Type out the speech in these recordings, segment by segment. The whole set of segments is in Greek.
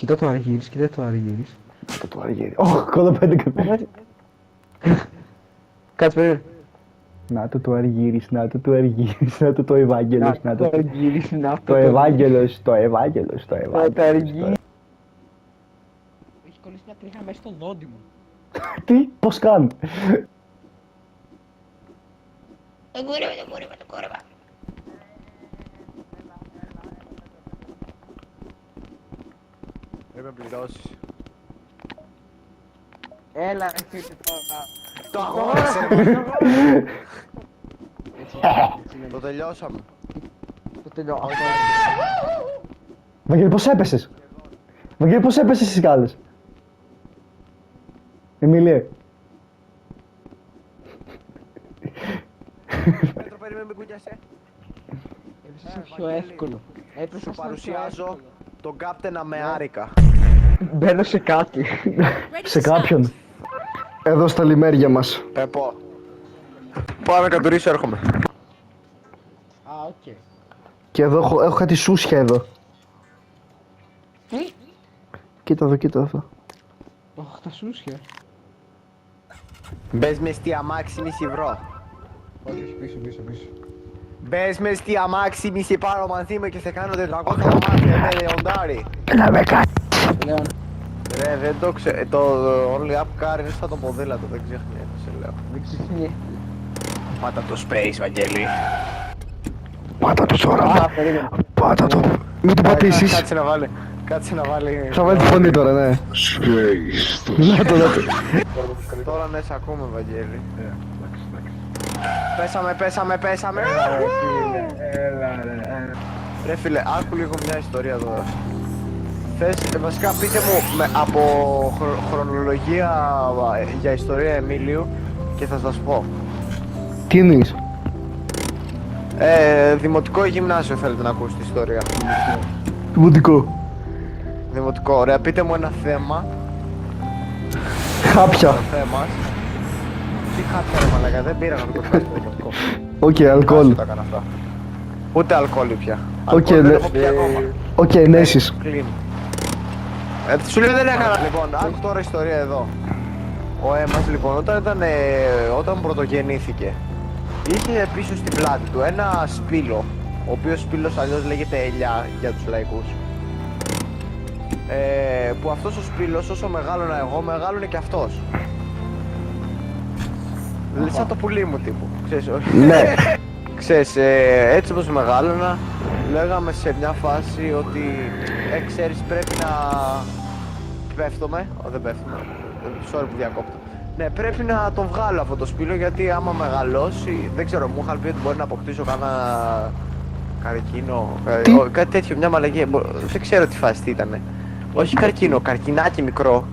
Κοίτα το Αργύρης, κοίτα το Αργύρης. Κοίτα το Αργύρη. Ωχ, κολοπέντε καπέλα. Κάτσε περίμενε. Να το Αργύρης, να το Αργύρης, να το Ευάγγελος, να το... Αργύρης, να Το Ευάγγελος, το Ευάγγελος, το Το Ευάγγελος. Αργύρης. Έχει κολλήσει μια τρίχα μέσα στο δόντι μου. Τι, πώς κάνει. Το κούρεμα. Πρέπει να πληρώσεις. Έλα, ρε φίλε τώρα. Το αγόρασε! Το τελειώσαμε. Το τελειώ. Βαγγέλη, πώς έπεσες. Βαγγέλη, πώς έπεσες στις σκάλες. Εμίλιε. Πέτρο, περίμενε, μην κουνιάσαι. Έπεσε πιο εύκολο. Έπεσε Σου παρουσιάζω τον κάπτενα με άρικα. Μπαίνω σε κάτι. Σε κάποιον. Εδώ στα λιμέρια μας. Πεπό. Πάμε κατουρίσω, έρχομαι. Α, οκ. Και εδώ έχω κάτι σούσια εδώ. Τι? Κοίτα εδώ, κοίτα εδώ. Ωχ, τα σούσια. Μπες μες στη αμάξι μισή βρω. Όχι, πίσω. Μπες μες στη αμάξι μισή πάρω μαζί μου και σε κάνω 400 μάτια με λεοντάρι. Να με κάνει. Λέων. Ρε, δεν το ξέρω. Το only up car είναι σαν το ποδήλατο, δεν ξεχνιέται, σε λέω. Δεν ξεχνιέται. Πάτα το space, Βαγγέλη. Πάτα το τώρα. Α, περίμενε. Πάτα το. Μην το πατήσεις. Κάτσε να βάλει. Θα βάλει τη φωνή τώρα, ναι. Να το. Τώρα ναι, σε ακούμε, Βαγγέλη. Πέσαμε. Ρε φίλε, άκου λίγο μια ιστορία τώρα. Θες, βασικά πείτε μου από χρονολογία για ιστορία Εμίλιου και θα σας πω. Τι εννοείς. Δημοτικό ή γυμνάσιο θέλετε να ακούσετε ιστορία. Δημοτικό. Δημοτικό, ωραία, πείτε μου ένα θέμα. Χάπια. Θέμα. Τι χάπια ρε μαλάκα, δεν πήρα να το κάνω στο δημοτικό. Οκ, αλκοόλ. Δεν τα έκανα αυτά. Ούτε αλκοόλ πια. Οκ, Αλκοόλ ναι. δεν έχω πια ακόμα. Οκ, ενέσεις. Κλείνει. Σου λέω δεν έκανα. Λοιπόν, άκου τώρα ιστορία εδώ. Ο Έμας λοιπόν όταν πρωτογεννήθηκε είχε πίσω στην πλάτη του ένα σπήλο, ο οποίος σπήλος αλλιώς λέγεται ελιά για τους λαϊκούς. Που αυτός ο σπήλος όσο μεγάλωνα εγώ μεγάλωνε και αυτός. Σαν το πουλί μου τύπου, ξέρεις, όχι. Ναι. Ξέρεις, έτσι όπως μεγάλωνα, λέγαμε σε μια φάση ότι ξέρεις πρέπει να πέφτομαι, δεν πέφτομαι, sorry που διακόπτω. Ναι, πρέπει να τον βγάλω αυτό το σπήλο γιατί άμα μεγαλώσει, δεν ξέρω, μου είχαν πει ότι μπορεί να αποκτήσω κάνα καρκίνο, κάτι τέτοιο, μια μαλακία, δεν ξέρω τι φάση ήταν. Όχι καρκίνο, καρκινάκι μικρό.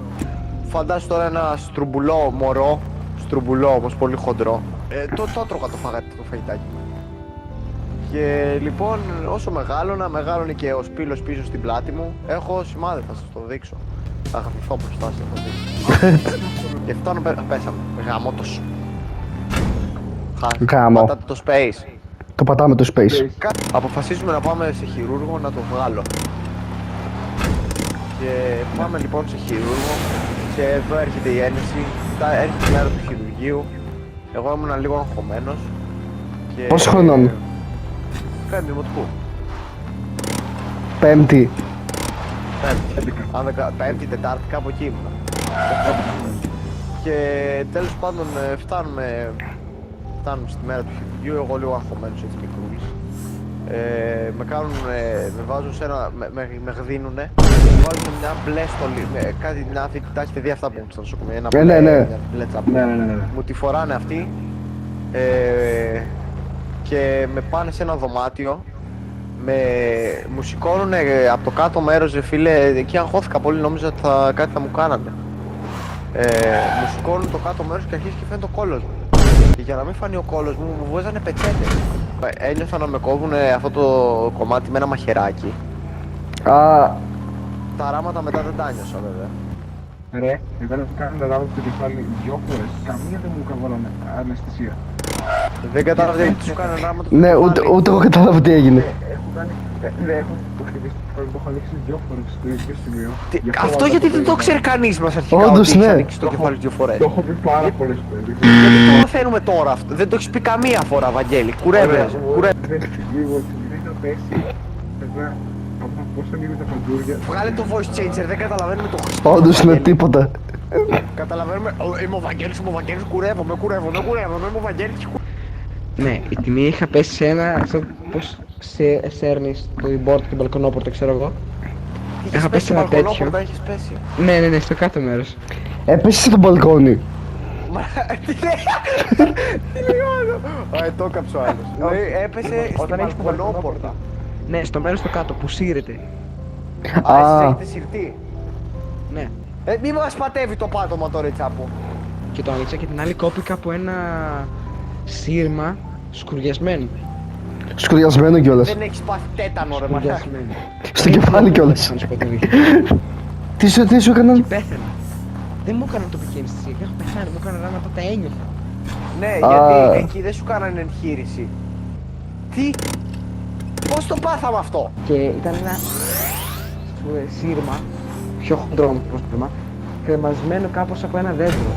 Φαντάσου τώρα ένα στρουμπουλό μωρό, στρουμπουλό όμως πολύ χοντρό. Το έτρωγα το φαγητάκι. Και λοιπόν όσο μεγάλωνε και ο σπήλος πίσω στην πλάτη μου, έχω σημάδι, θα σας το δείξω. Θα γραφηθώ μπροστά σας, θα το δείξω. Και φτάνω πέσαμε, γαμώτος. Γάμο. Πατάτε το space. Το πατάμε το space. Αποφασίζουμε να πάμε σε χειρούργο να το βγάλω. Και πάμε λοιπόν σε χειρούργο και εδώ έρχεται η ένεση, έρχεται η μέρα του χειρουργείου. Εγώ ήμουν λίγο αγχωμένος. Πόσο χρονών. Πέμπτη δημοτικού. Πέμπτη. Πέμπτη, Τετάρτη, κάπου εκεί ήμουνα. Και τέλος πάντων φτάνουμε στη μέρα του χειρουργείου, εγώ λίγο αγχωμένος έτσι μικρούλης. Με κάνουν, με βάζουν σε ένα, με γδίνουνε, με βάζουν σε μια μπλε στολή, κάτι μια τα έχετε δει αυτά που έχουν στο νοσοκομείο, ένα μπλε, ναι. μια μπλε τσαπλή. Ναι. Μου τη φοράνε αυτοί και με πάνε σε ένα δωμάτιο, μου σηκώνουνε από το κάτω μέρος, ρε φίλε, εκεί αγχώθηκα πολύ, νόμιζα ότι κάτι θα μου κάνανε. Μου σηκώνουν το κάτω μέρος και αρχίζει και φαίνεται ο κόλλος μου. Και για να μην φανεί ο κόλλος μου, μου βγάζανε πετσέτες. Ένιωθα να με κόβουν αυτό το κομμάτι με ένα μαχαιράκι. Τα ράματα μετά δεν τα νιώσα βέβαια. Ρε, εμένα μου κάνουν ράβο στο κεφάλι 2 φορές. Καμία δεν μου καβάλανε αναισθησία. Δεν κατάλαβα τι σου κάνανε ράματα στο Ναι, κεφάλι. ούτε εγώ κατάλαβα τι έγινε. Έχουν Το έχω ανοίξει 2 φορές στο ίδιο σημείο. Αυτό γιατί δεν το ξέρει κανείς μας αρχικά Όντως, ότι έχεις ναι. ανοίξει το κεφάλι 2 φορές. Το έχω πει πάρα πολλές φορές. Γιατί το μαθαίνουμε τώρα αυτό. Δεν το έχεις πει καμία φορά, Βαγγέλη. Κουρεύεσαι. Δεν λίγο, δεν θα πέσει. Βέβαια, άμα πώς ανοίγουν τα παντούρια. Βγάλε το voice changer, δεν καταλαβαίνουμε το Χριστό. Όντως είναι τίποτα. Καταλαβαίνουμε. Είμαι ο Βαγγέλης, κουρεύομαι, είμαι ο Βαγγέλης. Ναι, η τιμή είχα πέσει σε ένα. Πώς σέρνεις το board και μπαλκονόπορτα, ξέρω εγώ. Είχες πέσει πέσει ένα τέτοιο. μπαλκονόπορτα, έχεις πέσει. Ναι, στο κάτω μέρος. Έπεσε στο μπαλκόνι. Μα, τι λέω. Το έκαψε ο άλλος. Έπεσε στην έχεις το μπαλκονόπορτα. Ναι, στο μέρος το κάτω που σύρεται. Α, εσείς Α, έχετε συρτή. Ναι. Μη μας πατεύει το πάτωμα τώρα, τσάπου. Και το άνοιξα και την άλλη κόπηκα από ένα σύρμα σκουριασμένο. σκουριασμένο κιόλας. Δεν έχεις πάθει τέτανο, ρε μαλάκα. Σκουριασμένο. Στο κεφάλι κιόλας. Να σου πω την αλήθεια. Τι σου έκαναν. Και πέθανα. Δεν μου έκαναν τοπική αισθησία, έχω πεθάνει, μου έκαναν να τα ένιωθα. Ναι, Α. γιατί εκεί δεν σου κάνανε εγχείρηση. Τι, πώς το πάθαμε αυτό. Και ήταν ένα σύρμα, πιο χοντρό όμως σύρμα, κρεμασμένο κάπως από ένα δέντρο.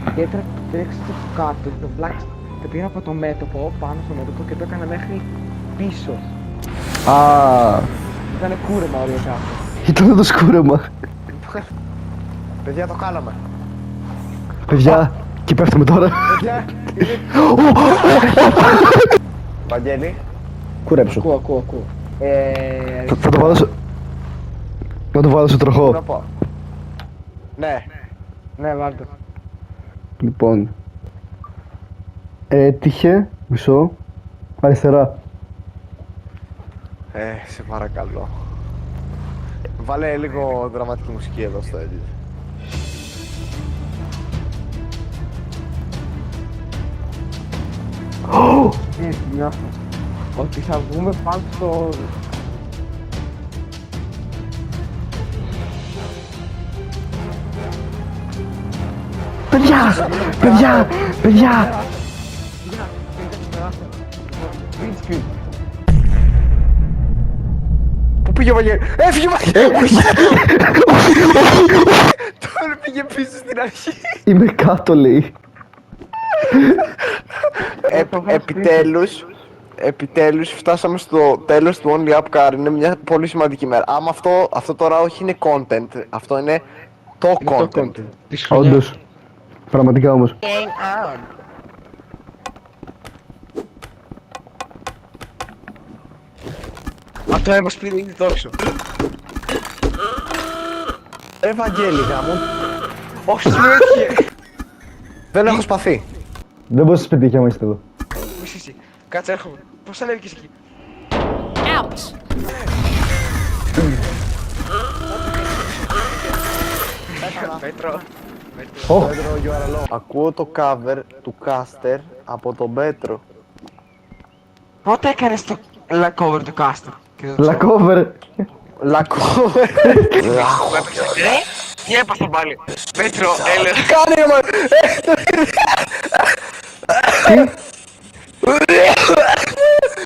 Και τρέξα από κάτω, το πλάξα, το πήρα από το μέτωπο, πάνω στο μέτωπο και το έκανα μέχρι πίσω. Α, Ήταν κούρεμα οριακά. ήταν το σκούρεμα. Παιδιά, το κάναμε. Παιδιά, και πέφτουμε τώρα. Παιδιά, Βαγγέλη, Κουρέψου. Ακούω. Θα το βάλω να το βάλω στο πού να τροχό. πω. Ναι, Ναι, βάλτε. Λοιπόν. Έτυχε. Μισό. Αριστερά. σε παρακαλώ. Βάλε λίγο δραματική μουσική εδώ στο edit. Νιώθω ότι θα βγούμε πάνω στο... Παιδιά. Πού πήγε ο Βαγγέλη, έφυγε ο Βαγγέλης! Τώρα πήγε πίσω στην αρχή. Είμαι κάτω, λέει. Επιτέλους φτάσαμε στο τέλος του Only Up Car. Είναι μια πολύ σημαντική μέρα. Άμα αυτό τώρα όχι είναι content, αυτό είναι το content. Της χρονιάς. Όντως. Πραγματικά όμως. Game on. Αυτό μας πήρε ήδη τόσο. Ευαγγέλη γάμο. Όχι συνέχεια. Δεν έχω σπαθεί. Δεν μπορείς σπίτι και άμα είστε εδώ. Μισή. Κάτσε, έρχομαι. Πώς ανέβηκες εκεί. Ouch. Πέτρο. Ωχ, Πέτρο, you are alone. Ακούω το cover του Caster από τον Πέτρο. Πότε έκανες το cover του Κάστρο. λακόβερ. Λακκό. Τι έπαθα πάλι. Πέτρο, έλα. Κάνε ρε μα.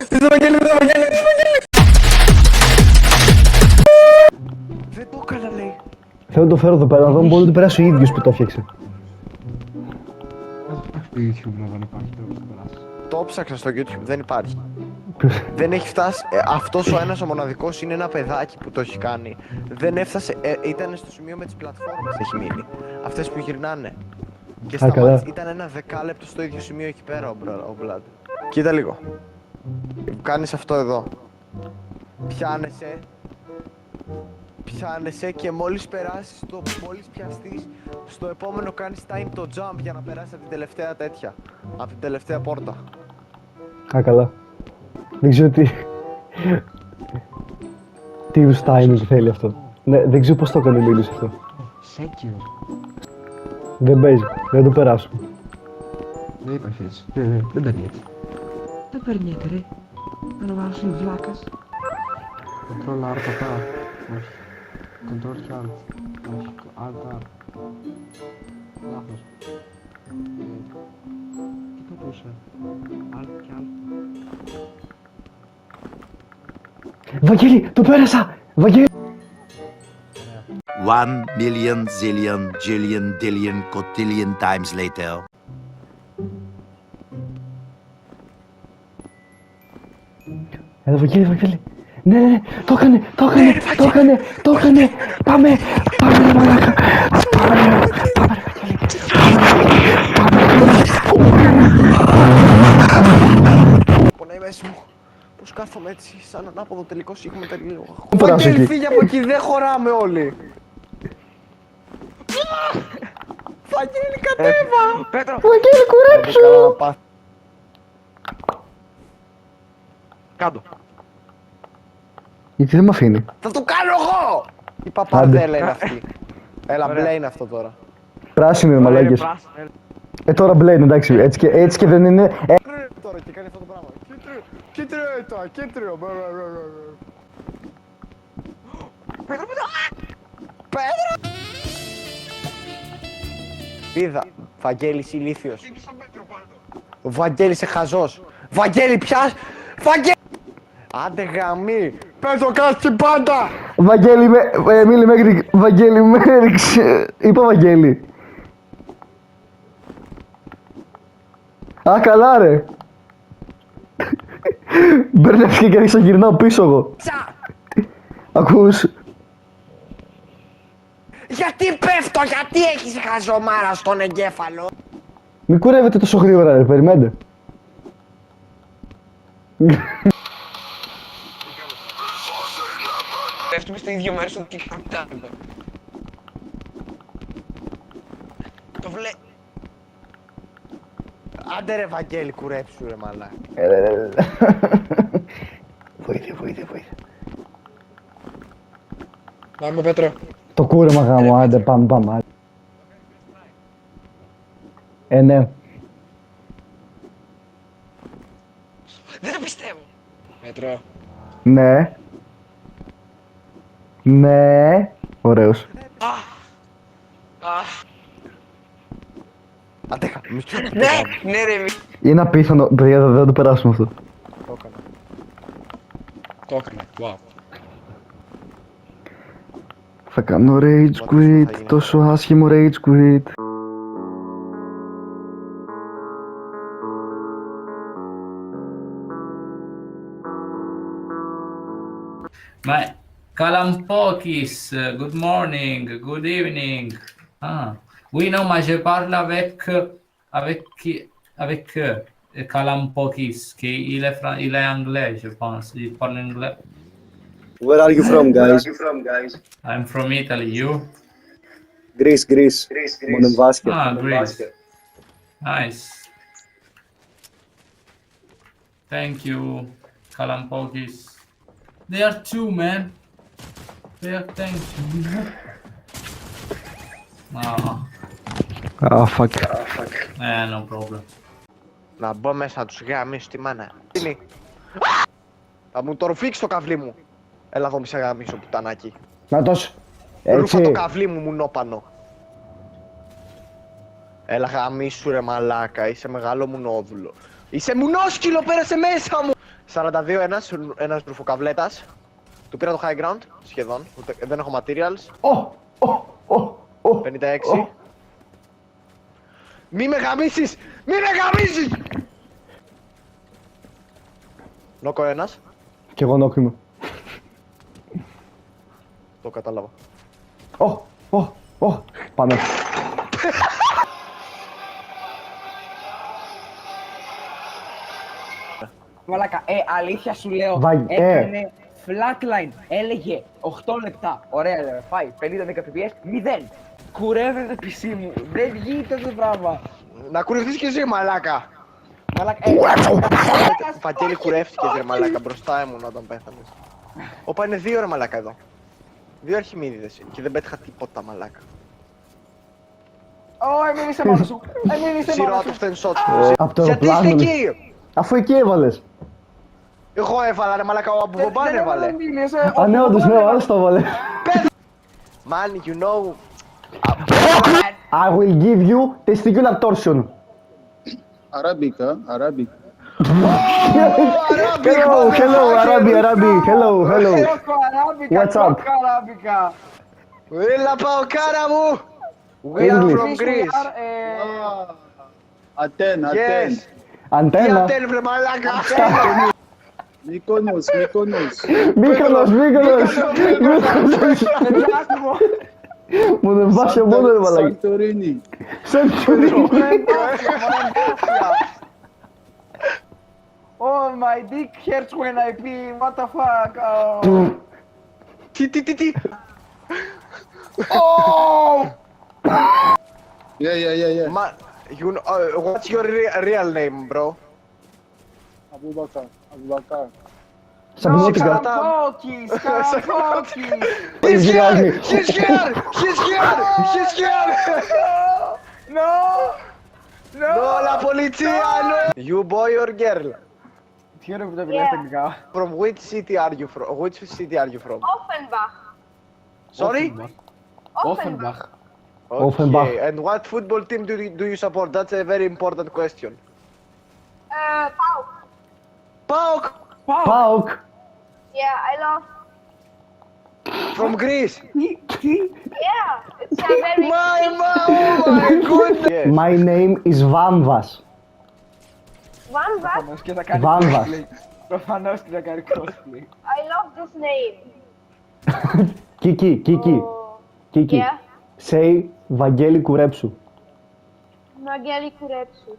Δες το Βαγγέλη, δες το Βαγγέλη, δες το Βαγγέλη. Δεν το έκανα λέει. Θέλω να το φέρω εδώ πέρα, να δω αν μπορεί να το περάσει ο ίδιος που το έφτιαξε. Το ψάξα στο YouTube, δεν υπάρχει. Δεν έχει φτάσει. Αυτός ο ένας ο μοναδικός είναι ένα παιδάκι που το έχει κάνει. Δεν έφτασε. Ήταν στο σημείο με τις πλατφόρμες. Έχει μείνει. Αυτές που γυρνάνε. Και καλά. σταμάτησε. Ήταν ένα δεκάλεπτο στο ίδιο σημείο εκεί πέρα ο Blood. Κοίτα λίγο. Κάνεις αυτό εδώ. Πιάνεσαι και μόλις περάσεις μόλις πιαστείς στο επόμενο κάνεις time το jump για να περάσεις από την τελευταία τέτοια. Από την τελευταία πόρτα. Α, καλά. Δεν ξέρω τι είδους timing θέλει αυτό. Ναι, δεν ξέρω πώς το έκανε ο Μίλης αυτό. Σέκιο. Δεν παίζει, δεν το περάσουμε. Δεν υπάρχει έτσι. Δεν παίρνει έτσι. Δεν παίρνει έτσι ρε. Δεν βάλω είναι βλάκας. Control R πατά. Όχι. Control και Alt. Όχι. Alt R. Λάθος. Τι πατούσα. Alt και Alt. Βαγγέλη, το πέρασα! Βαγγέλη! 1 million zillion jillion dillion cotillion times later. Έλα, Βαγγέλη, Βαγγέλη. Ναι, ναι, ναι, το έκανε, το έκανε, το έκανε, το έκανε. Πάμε, πάμε ρε μαλάκα. Πάμε ρε, πάμε ρε Βαγγέλη. Πονάει μέσα μου. Πώς κάθομαι έτσι, σαν ανάποδο τελικό σύγχρονα τελείω. Πού περάσω Βαγγέλη, εκεί. φύγε από εκεί, δεν χωράμε όλοι. Βαγγέλη, κατέβα! Πέτρο. Βαγγέλη, κουρέψου. Κάντο. Γιατί δεν με αφήνει. Θα το κάνω εγώ! Η παπαδέλα είναι αυτή. Έλα, μπλε είναι αυτό τώρα. Πράσινο είναι μαλάκες. Πράσινο. Τώρα μπλε είναι, εντάξει, έτσι και δεν είναι. Τώρα και κάνει αυτό το πράγμα. Κίτριο ήταν, κίτριο. Πέτρο! Είδα, Βαγγέλης ηλίθιος. Ο Βαγγέλης είσαι χαζός. Βαγγέλη πιάς, Βαγγέλη! Άντε γαμί, πέτω κάτσε πάντα! Βαγγέλη, Μίλη μέχρι. Βαγγέλη, με έριξε. Είπα Βαγγέλη. Α, καλά ρε. Μπερδεύτηκε και άρχισα να γυρνάω πίσω εγώ. Τσα! Ακούς. Γιατί πέφτω, γιατί έχεις χαζομάρα στον εγκέφαλο? Μη κουρεύετε τόσο γρήγορα ρε, περιμένετε. Πέφτουμε στο ίδιο μέρος του καπιτάνιου. Το βλέ... Άντε ρε Βαγγέλη, κουρέψου ρε μαλάκα. Βοήθεια, βοήθεια, βοήθεια. Πάμε Πέτρο. Το κούρεμα γάμο, άντε πάμε, πάμε. Άντε. Ναι. Δεν το πιστεύω. Πέτρο. Ναι. Ναι. Ωραίος. Άντε μη σου Ναι, ναι ρε μη. Είναι απίθανο, παιδιά, δεν θα το περάσουμε αυτό. το έκανα. Το έκανε, wow. Θα κάνω rage quit, τόσο άσχημο rage quit. My Kalampokis, good morning, good evening. Ah, oui, non, mais je parle avec Kalampokis, qui il est anglais, je pense. Il parle anglais. Where are you from, guys? I'm from Italy. You? Greece. Monenvasket. Ah, Greece. Nice. Thank you, Kalampokis. They are two, man. They are thank you. Ah, fuck. No problem. Να μπω μέσα να τους γαμίσω τη μάνα. Είναι. Θα μου το ρουφήξει το καβλί μου. Έλα εδώ μη σε γαμίσω πουτανάκι. Νάτος. Ρούφα το Έτσι. καβλί μου μουνόπανο. Έλα γαμίσου ρε μαλάκα, είσαι μεγάλο μουνόδουλο. Είσαι μουνόσκυλο, πέρασε μέσα μου! 42 ένας ρουφοκαβλέτας. Του πήρα το high ground, σχεδόν. Δεν έχω materials. 56. Μη με γαμίσεις! Μη με γαμίσεις! Νόκο ένας. Κι εγώ νόκ είμαι. Το κατάλαβα. Πάμε. Μαλάκα, αλήθεια σου λέω, Βαγ- έκανε flatline, έλεγε 8 λεπτά, ωραία ρε, πάει, 50-10 fps, 0. Κουρεύεται PC μου, δεν γίνεται αυτό το πράγμα. Να κουρευτείς και εσύ μαλάκα! Μαλάκα, Βαγγέλη, κουρεύτηκες ρε μαλάκα, μπροστά ήμουν όταν πέθανες. Όπα είναι 2 ρε μαλάκα εδώ. 2 αρχιμίδιδες και δεν πέτυχα τίποτα μαλάκα. Μην είσαι μόνος σου, μην είσαι Zero μόνος out σου. of 10 shots. Απ' το Γιατί είστε αεροπλάνο. εκεί! Αφού εκεί έβαλες. Εγώ έβαλα ρε μαλάκα, ο Αμπουβομπάν έβαλε. Α, ναι, όντως, ναι, ο άλλος το έβαλε. Man, you know... I will give you testicular torsion. Arabic, huh? Arabic. Hello, Arabi, hello. Τόκο αράμπικα, What's up? τόκο αράμπικα. Έλα παοκάρα μου! We are English. from Greece. Ατέν, Yes. Τι Αντένα. Ατέν βρε μαλάκα. Μύκονος. Μύκονος. Μου δεν βάσει μόνο ρε μαλάκι. Σαντορίνη. Oh, my dick hurts when I pee, what the fuck. Oh. Τι. Yeah. Μα, what's your real name, bro? Αμπουμπακάρ. Σαμπινότικα. Καραμπόκης, Καραμπόκης. He's Γυράζει. here! He's here! He's here! He's here! No! No, la polizia, no! You boy or girl? Τι ωραία που τα μιλάει στα αγγλικά. From which city are you from? Which city are you from? Offenbach. Sorry? Offenbach. Offenbach. Okay, and what football team do you support? That's a very important question. PAOK. PAOK! Πάοκ. Yeah, I love. From Greece! Yeah, it's a very. Oh my goodness! My name is Vamvas. One that Προφανώς και θα κάνει Βάμβας. cosplay. Προφανώς και θα κάνει cosplay. I love this name. Κίκη. Oh. Yeah. Say Βαγγέλη Κουρέψου. Mageli Kurepsu.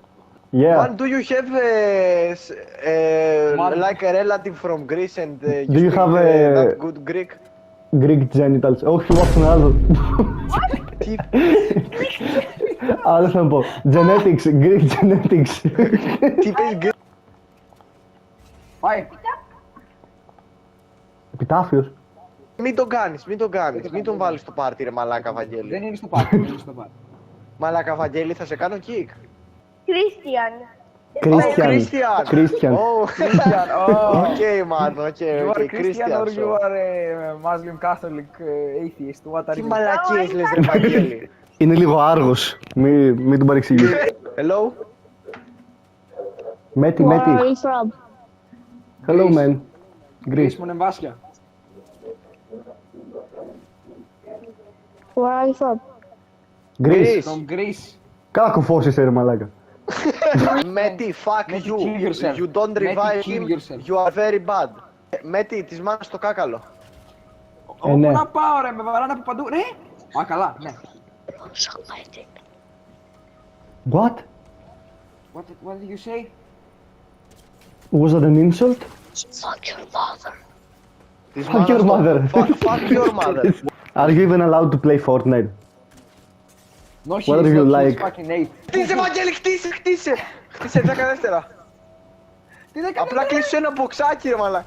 Yeah. Man, do you have like a relative from Greece and you Do you speak have that good Greek? Greek genitals. Όχι, βάζω ένα άλλο. Τι Άλλο θα πω. Genetics, Greek genetics. τι πες Greek? Πάει. Επιτάφιος. Μην τον κάνεις, μην τον βάλεις στο πάρτι ρε μαλάκα Βαγγέλη. Δεν είναι στο πάρτι, δεν είναι στο πάρτι. Μαλάκα Βαγγέλη θα σε κάνω kick. Christian. Christian. Christian. Oh, Christian, oh. okay man, You okay, are okay, Christian or you so. are a Muslim Catholic atheist? What are Τι you? μαλακίες λες ρε Βαγγέλη. Είναι λίγο άργος. Μην τον παρεξηγείς. Hello? Μέτι. from? Hello, man. Greece. Greece, Μονεμβάσια. Where are you from? Greece. From Greece. Καλά κουφός είσαι ρε μαλάκα. Μέτι, fuck Μέτι, you. kill yourself. You don't Μέτι, revive kill him. yourself. You are very bad. Μέτι, της μάνας στο κάκαλο. Όπου ναι. να πάω ρε, με βαράνε από παντού. Ναι. Α, καλά, ναι. What? What did you say? Was that an insult? Της Fuck μάνας your στο- mother. Fuck your mother. Are you even allowed to play Fortnite? No, she What is do you not, she is like? fucking eight. Χτίσε Βαγγέλη, χτίσε. Χτίσε 10 δεύτερα. Τι δεν Απλά κλείσου ένα μποξάκι ρε μαλάκα.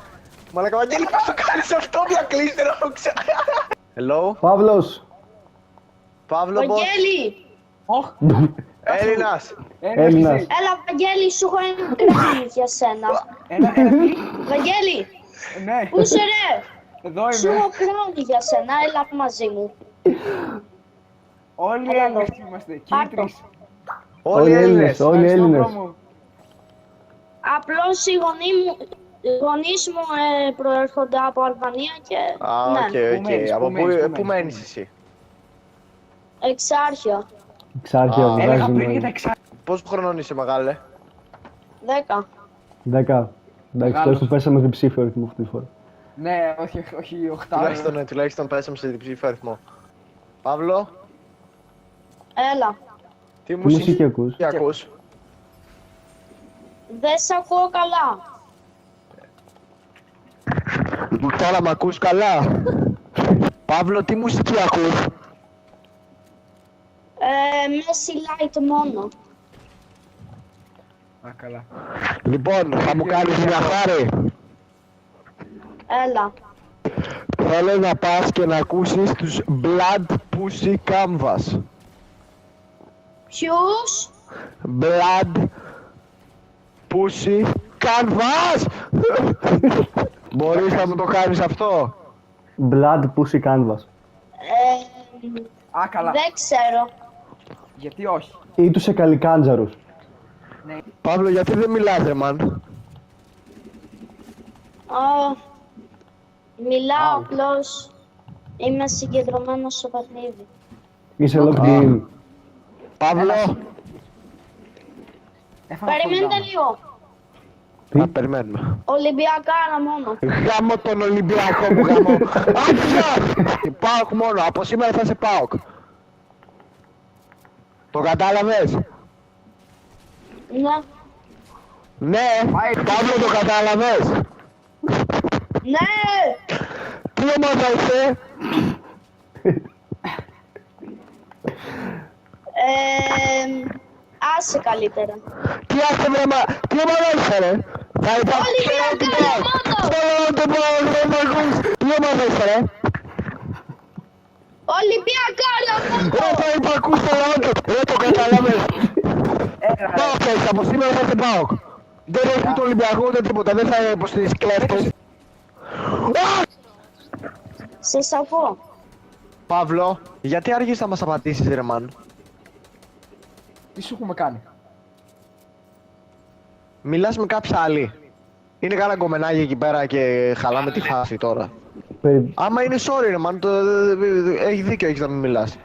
Μαλάκα Βαγγέλη, πώς το κάνεις αυτό, απλά κλείσε ένα μποξάκι. Hello, Παύλος. Παύλο Μπος. Βαγγέλη! Έλληνας. Έλληνας. Έλα, Βαγγέλη, σου έχω ένα κρέμι για σένα. Ένα τι? Βαγγέλη, Ναι, πού είσαι ρε? εδώ Σου είμαι. έχω κρέμι για σένα, έλα μαζί μου. Όλοι Έλα Έλληνες εδώ. είμαστε, και οι Πάρ' το. τρεις. Όλοι Έλληνες. Όλοι Ευχαριστώ, Έλληνες. bro μου. Απλώς οι γονείς μου προέρχονται από Αλβανία και Α, ναι, οκ, Πού μένεις, οκ. Από πού μένεις, πού μένεις εσύ? Εξάρχεια, Εξάρχεια Α, Έλεγα πριν για τα βγάζουμε. εξάρτητα. Πόσο χρονών είσαι μεγάλε? 10. 10. Εντάξει, Μεγάλος. τουλάχιστον πέσαμε διψήφιο αριθμό αυτή τη φορά. Ναι, όχι 8. Τουλάχιστον πέσαμε σε διψήφιο αριθμό. Παύλο, Έλα, τι Τι μουσική μουσική ακούς? ακούς? δεν σ' ακούω καλά. Τώρα μ' ακούς καλά. Παύλο, τι μουσική ακούς? Μέση light μόνο. Α, καλά. Λοιπόν, θα μου κάνεις μια χάρη. Έλα, Θέλω να πας και να ακούσεις τους Blood Pussy Canvas. ποιους? Blood Pussy Canvas! Μπορείς να μου το κάνεις αυτό? Blood Pussy Canvas. Α, καλά. Δεν ξέρω. Γιατί όχι. Ή τους εκαλικάντζαρους. Παύλο, γιατί δεν μιλάς ρε μαν? Μιλάω απλώς. Είμαι συγκεντρωμένος στο παιχνίδι. Είσαι locked in. Παύλο! Περιμένετε λίγο. Να περιμένουμε. Ολυμπιακάρα μόνο. Γάμω τον Ολυμπιακό μου, γάμω. Άκουσα! ΠΑΟΚ μόνο, από σήμερα θα είσαι ΠΑΟΚ. Το κατάλαβες? Ναι. Ναι, Παύλο, το κατάλαβες? Ναι! Τι ομάδα είσαι? Άσε καλύτερα. Τι άσε βρε μα, τι ομάδα είσαι ρε? Θα υπάρξει Ολυμπιακάρα μόνο! Τι ομάδα είσαι ρε? Ολυμπιακάρα μόνο! Θα υπακούς το λαό του, δεν το κατάλαβες. ΠΑΟΚ έχεις, από σήμερα θα είσαι ΠΑΟΚ. Δεν έχει ούτε Ολυμπιακό ούτε τίποτα, δεν θα υποστηρίζεις κλέφτες. Σε σαφώ. Παύλο, γιατί άργησες να μας απαντήσεις ρε μαν? Τι σου έχουμε κάνει? Μιλάς με κάποια άλλη. Είναι κάνα κομμενάκι εκεί πέρα και χαλάμε τη φάση τώρα. Άμα είναι sorry ρε man, έχει δίκιο έχεις να μην μιλάς.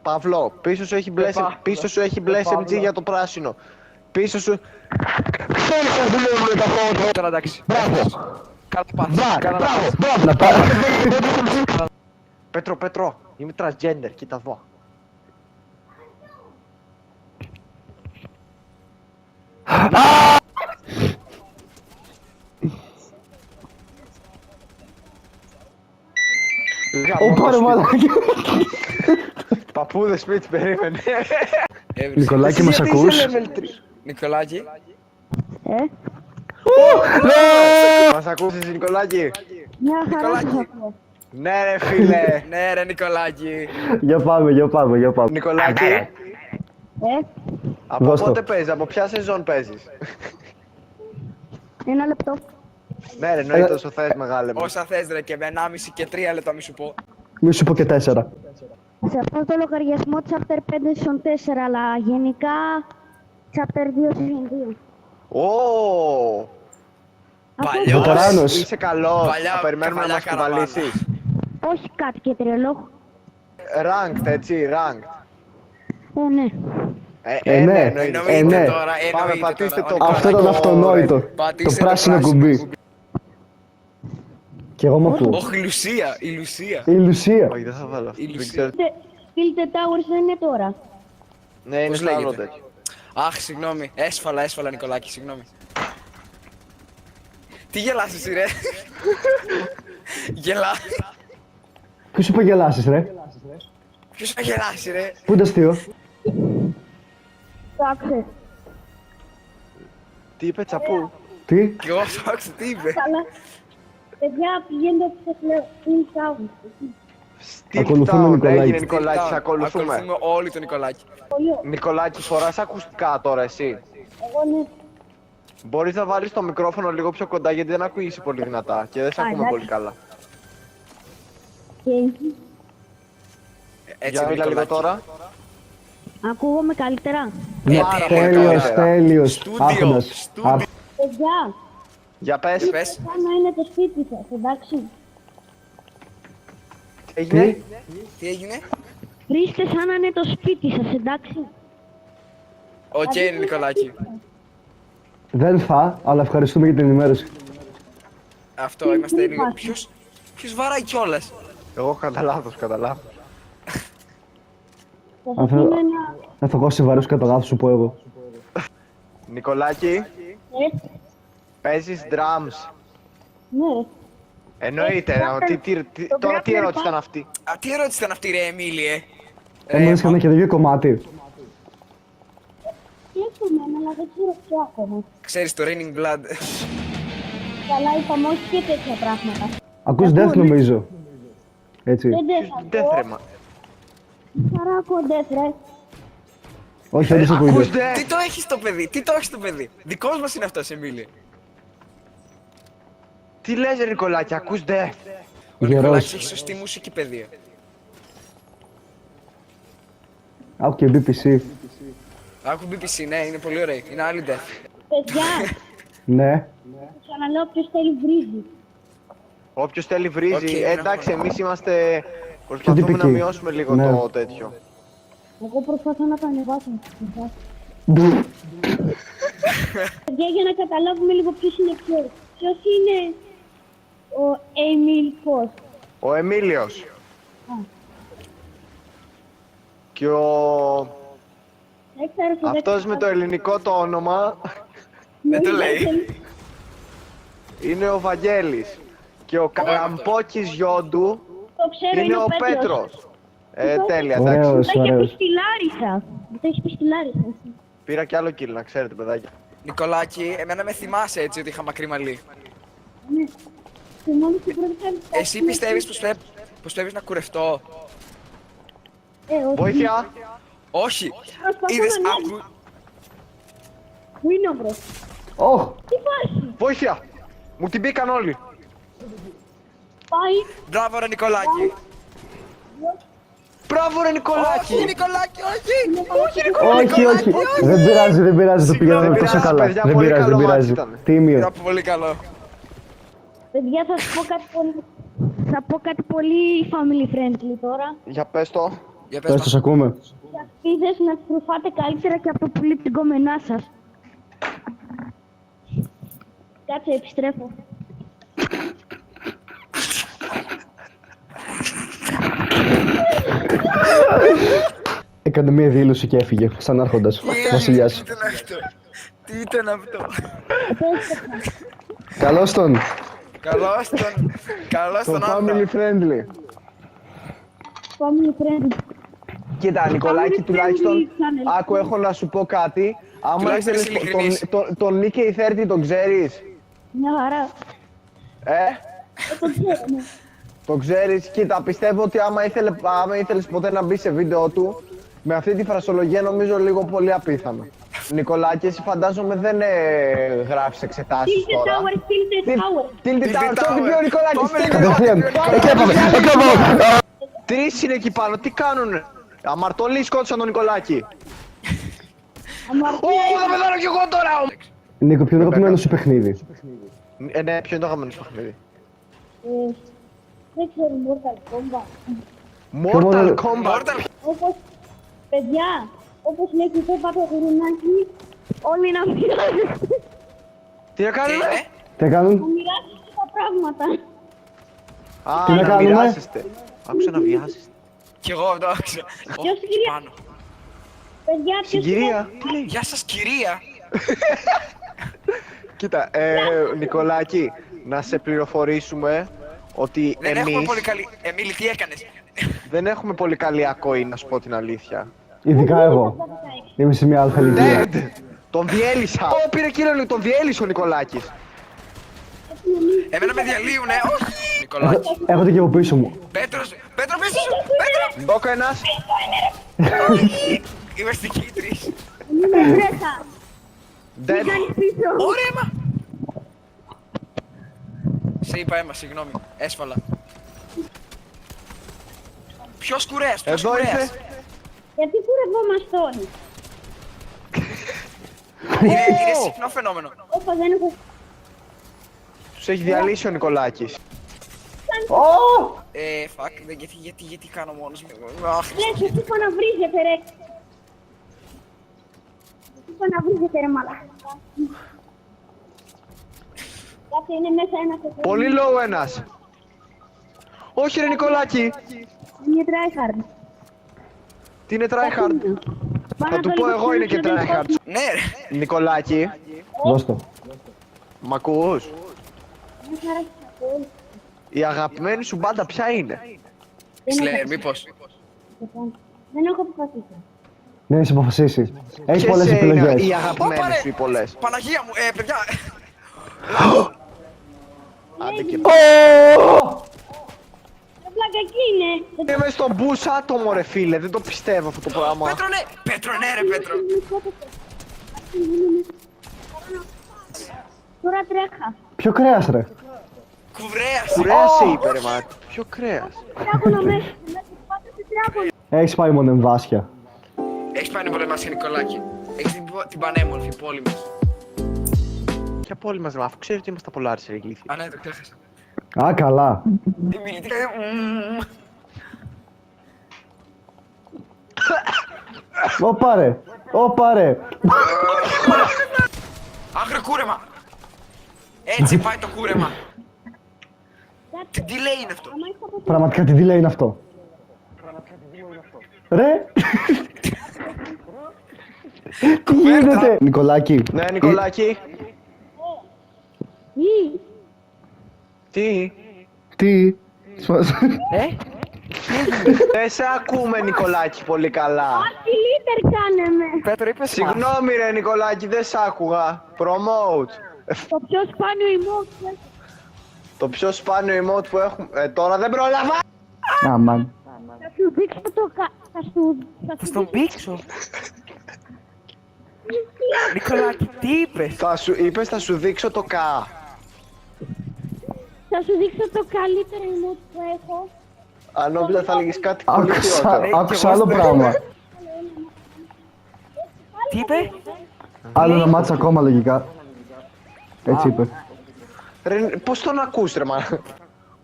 Παύλο, πίσω σου έχει μπλε SMG για το πράσινο. Πίσω σου... Ξέρεις πως δουλεύουνε τα φώτα. Τώρα εντάξει. Μπράβο. Μπράβο. Πέτρο, είμαι transgender, κοίτα εδώ. Πάρε μαλάκα. Παππούδες σπίτι, περίμενε. Νικολάκη, μας ακούς? Νικολάκη. Μας ακούσεις Νικολάκη? Μια χαρά σας Νικολάκη. ακούω. Ναι ρε φίλε. Ναι ρε Νικολάκη. Για πάμε. Νικολάκη, από Δώσ' το. πότε παίζεις, από ποια σεζόν παίζεις? Ένα λεπτό. Ναι ρε, εννοείται όσο θες μεγάλε μου. Όσα θες ρε και με 1,5 και 3 λεπτά μη σου πω. Μη σου πω και 4. Σε αυτό το λογαριασμό chapter 5 στον 4, αλλά γενικά chapter 2 συν 2. Ω, Παλιός. Βετεράνος. είσαι καλό, Παλιά θα περιμένουμε να μας καβαλιά κουβαλήσεις. Όχι κάτι και τρελό. Ranked έτσι, ranked. Ναι. Ναι. Εννοείται ναι. τώρα, Πάμε, εννοείται πατήστε τώρα. το Αυτό ήταν αυτονόητο. Πατήστε Το πράσινο κουμπί. Κι εγώ μ' ακούω. Όχι, Λουσία, η Λουσία. Η Λουσία. Όχι, δεν θα βάλω αυτό. Η Δεν Λουσία. ξέρω. Filter Towers δεν είναι τώρα. Ναι, είναι Πώς στο άλλο λέγεται? τέτοιο. Αχ, συγγνώμη. Έσφαλα Νικολάκη, συγγνώμη. Τι γελάς εσύ ρε? Γελά. Ποιος σου είπε γελάσεις ρε? Ποιος θα γελάσει ρε? Πού είναι αστείο? Εντάξει. Τι είπε τσαπού? Τι? Κι εγώ αυτό άκουσα τι είπε. Καλά. Παιδιά, πηγαίνετε σε Filter Towers. Τι Ακολουθούμε Νικολάκη. έγινε Νικολάκη, σε ακολουθούμε. Ακολουθούμε όλοι τον Νικολάκη. Νικολάκη, φοράς ακουστικά τώρα εσύ? Εγώ ναι. Μπορείς να βάλεις το μικρόφωνο λίγο πιο κοντά γιατί δεν ακούγεσαι πολύ δυνατά και δεν σε ακούμε εντάξει. πολύ καλά. Και Έτσι Για μίλα λίγο Νικολάκη. τώρα. ακούγομαι καλύτερα. Ναι, πάρα πολύ τέλειος, καλύτερα. τέλειος. Στούντιο, Άχοντας. στούντιο. Παιδιά, Για πες. Πες. σαν να είναι το σπίτι σας, εντάξει. Έγινε. Τι έγινε? Βρίσκεται σαν να είναι το σπίτι σας, εντάξει. Οκ, Νικολάκη. Δεν θα, αλλά ευχαριστούμε για την ενημέρωση. Αυτό είμαστε λίγο. Ποιος βαράει κιόλας? Εγώ κατά λάθος, κατά λάθος. Θα Αν σας θέλω- πούμε ένα... Να θα σε βαρύς κατά λάθος σου πω εγώ. Νικολάκη, παίζεις drums. Ναι. Εννοείται, τώρα τι ερώτηση ήταν αυτή? Α, τι ερώτηση ήταν αυτή ρε Εμίλιε? Έμενες κανένα και δύο κομμάτι. Σκέφτομαι, αλλά δεν ξέρω ποιο ακόμα. Ξέρεις το Raining Blood. Καλά είπαμε, όχι και τέτοια πράγματα. Ακούς death νομίζω. Έτσι. Δεν Δεν ακούω. θρέμα. Χαρά ακούω death, ρε. Όχι, δεν σε Ακούς ακούγεται. δε! Τι το έχεις το παιδί, τι το έχεις το παιδί? Δικός μας είναι αυτός Εμίλιε. Τι λες ρε Νικολάκη, ακούς δε! Ο Γερός. Νικολάκης έχει σωστή μουσική παιδεία. Άκου και BPC. Άκου BBC, ναι, είναι πολύ ωραία. Είναι άλλη death. Παιδιά, Ναι. ξαναλέω ποιος θέλει βρίζει. Όποιος θέλει βρίζει. Οκ, Εντάξει, εμείς είμαστε... Προσπαθούμε να τυπικοί. μειώσουμε λίγο Ναι. το τέτοιο. Εγώ προσπαθώ να το ανεβάσω. Παιδιά, για να καταλάβουμε λίγο ποιος είναι ποιος. Ποιος είναι ο Εμίλ πώς. Ο Εμίλιος. Και ο... αυτός με το ελληνικό το όνομα Δεν το λέει. είναι ο Βαγγέλης. Και ο Καλαμπόκης Γιόντου Το ξέρω, είναι ο Πέτρος. Τέλεια, εντάξει. Ωραίος, Το έχει πει ωραίος. στη Λάρισα. Το έχει πει στη Λάρισα. Πήρα κι άλλο kill, να ξέρετε, παιδάκια. Νικολάκη, εμένα με θυμάσαι έτσι ότι είχα μακρύ μαλλί. Ναι. Θυμάμαι στην πρώτη φορά. Εσύ πιστεύεις πως πρέπει να κουρευτώ? όχι. Βοήθεια! Όχι. Προσπαθώ Είδες, να άκου. Πού είναι ο μπρος. Ωχ! Τι φάση. Βοήθεια! Μου την μπήκαν όλοι. Πάει. Μπράβο ρε Νικολάκη. Μπράβο ρε Νικολάκη! Όχι Νικολάκη, όχι. Όχι, όχι. Δεν πειράζει, δεν πειράζει. Το πηγαίναμε δεν τόσο πειράζει, καλά. παιδιά, Δεν πολύ πειράζει, δεν καλό πειράζει. μάτι ήταν. Τίμιο. Ήταν πολύ καλό. Παιδιά, θα σου πω κάτι πολύ... Θα πω κάτι πολύ family friendly τώρα. Για πες το. Για Πες το, πες σ' ακούμε. Οι ασπίδες να τις προφάτε καλύτερα και από το πουλί την κομμενά σας. Κάτσε, επιστρέφω. Έκανε μία δήλωση και έφυγε, σαν άρχοντας. Βασιλιάς. Τι ήταν αυτό? Τι ήταν αυτό? Καλώς τον. Καλώς Το τον family άντρα. friendly. Family friendly. Κοίτα, Νικολάκη, Family τουλάχιστον, friendly channel. άκου, έχω να σου πω κάτι. Άμα Τουλάχιστον ήθελες είσαι ειλικρινής. τον Νίκη 30 τον ξέρεις. Μια χαρά. Το ξέρω, ναι. Το ξέρεις, κοίτα, πιστεύω ότι άμα ήθελες ποτέ να μπει σε βίντεο του, με αυτή τη φρασολογία νομίζω λίγο πολύ απίθανο. Νικολάκη, εσύ φαντάζομαι δεν γράφεις εξετάσεις Tilted τώρα. Tower, Tilted Tower. Tilted Tilted Tower, το Tower. είπε ο Νικολάκης. Πάμε, Tilted Κατευθείαν. Tower. Εκεί έπαμε, εκεί έπαμε. Τρεις είναι εκεί πάνω, τι κάνουνε. Αμαρτωλοί σκότωσαν τον Νικολάκη. Αμαρτία. Θα πεθάνω κι εγώ τώρα. Νίκο, ποιο είναι το αγαπημένο σου παιχνίδι? Ναι, ποιο είναι το αγαπημένο σου παιχνίδι? Δεν ξέρω, Mortal Kombat. Mortal Kombat. Mortal. Όπως, παιδιά, όπως λέει και το πάτο γουρουνάκι, όλοι να μοιράζεστε. Τι να Τι κάνουμε? είναι? Τι κάνουν? Να μοιράζεστε τα πράγματα. Α, Τι να να κάνουμε? μοιράσεστε. Άκουσα να βιάζεστε. Κι εγώ αυτό άκουσα. Ποιος κυρία? Πάνω. Παιδιά, ποιος Συγκυρία. Γεια σας κυρία. Κοίτα, Νικολάκη, να σε πληροφορήσουμε ότι Δεν έχουμε εμείς πολύ καλή... Εμίλη, τι έκανες? δεν έχουμε πολύ καλή ακοή, να σου πω την αλήθεια. Ειδικά εγώ. Είμαι σε μια αλφα ηλικία. Dead! Τον διέλυσα! Ω, πήρε κύριο, τον διέλυσε ο Νικολάκης. Εμένα με διαλύουνε, όχι! Νικολάκη. Έχω και από πίσω μου. Πέτρο πίσω σου! Πέτρο! Μπόκο ένας. Είμαστε εκεί οι τρεις. είναι τρέχα. Dead. Κάνεις πίσω. Ωραία, μα! Σε είπα αίμα, συγγνώμη. Έσφαλα. Ποιος κουρέας, ποιος Εδώ κουρέας. ήρθε. Γιατί κουρευόμαστε όλοι. Είναι συχνό φαινόμενο. Όπα, δεν έχω... Τους έχει διαλύσει ο Νικολάκης. Fuck, γιατί κάνω μόνος μου. Αχ, Ρε, σου είπα να βρίζετε, ρε. Σου είπα να βρίζετε, ρε, μαλάκα. Κάτι είναι μέσα ένα και Πολύ low ένας. Όχι ρε Νικολάκη. Είναι tryhard. Τι είναι tryhard? Θα του πω εγώ είναι και tryhard. ναι ρε. Νικολάκη, Δώσ' το. μ' ακούς? Μια χαρά σας ακούω. Η αγαπημένη σου μπάντα ποια είναι? Slayer, μήπως. Δεν έχω αποφασίσει. Δεν έχεις αποφασίσει. Έχεις Ποιες πολλές είναι επιλογές. οι Ωπα, αγαπημένες ρε. σου οι πολλές? Παναγία μου, παιδιά. Άντε και Πλάκα εκεί είναι. είμαι στον μπουσάτο μωρέ φίλε, δεν το πιστεύω αυτό το πράγμα. Πέτρο, ναι. Πέτρο, ναι ρε, Πέτρο. Τώρα τρέχα. Ποιο κρέας ρε? Κουρέας. Κρέας σε είπε ρε μα, ποιο κρέας? Τράγωνα μέσα. Πάτε σε τράγωνα. Έχεις πάει μόνο εμβάσια. Έχεις πάει να πολεμάς, Νικολάκη. Έχεις την πανέμορφη πόλη μας. Ποια πόλη μας, αφού ξέρεις ότι είμαστε από Λάρισα, ρε ηλίθεια. Α, ναι, το ξέχασα. Α, καλά. Δημητρή. Ωπα ρε. Ωπα ρε. Άγριο κούρεμα. Έτσι πάει το κούρεμα. Τι λέει είναι αυτό. Πραγματικά τι delay είναι αυτό. Ρε. Τι γίνεται. Νικολάκη. Ναι, Νικολάκη. Τι. Τι. Δεν σε ακούμε, Νικολάκη, πολύ καλά. Λίτερ κάναμε. Πέτρο, είπες Συγγνώμη ρε Νικολάκη, δεν σ' άκουγα. Promote. Το πιο σπάνιο emote. Το πιο σπάνιο emote που έχουμε. Τώρα δεν πρόλαβα! Αμάν. Θα σου δείξω το Θα στον πήξω. Νικολάκη, τι είπες. Είπες θα σου δείξω το κα. Θα σου δείξω το καλύτερο emote που έχω. Αν νόμιζα θα λέγεις κάτι πολύ χειρότερο. Άκουσα άλλο πράγμα. Τι είπε. Άλλο ένα μάτς ακόμα λογικά. Έτσι είπε. Ρε, πώς τον ακούς ρε μα.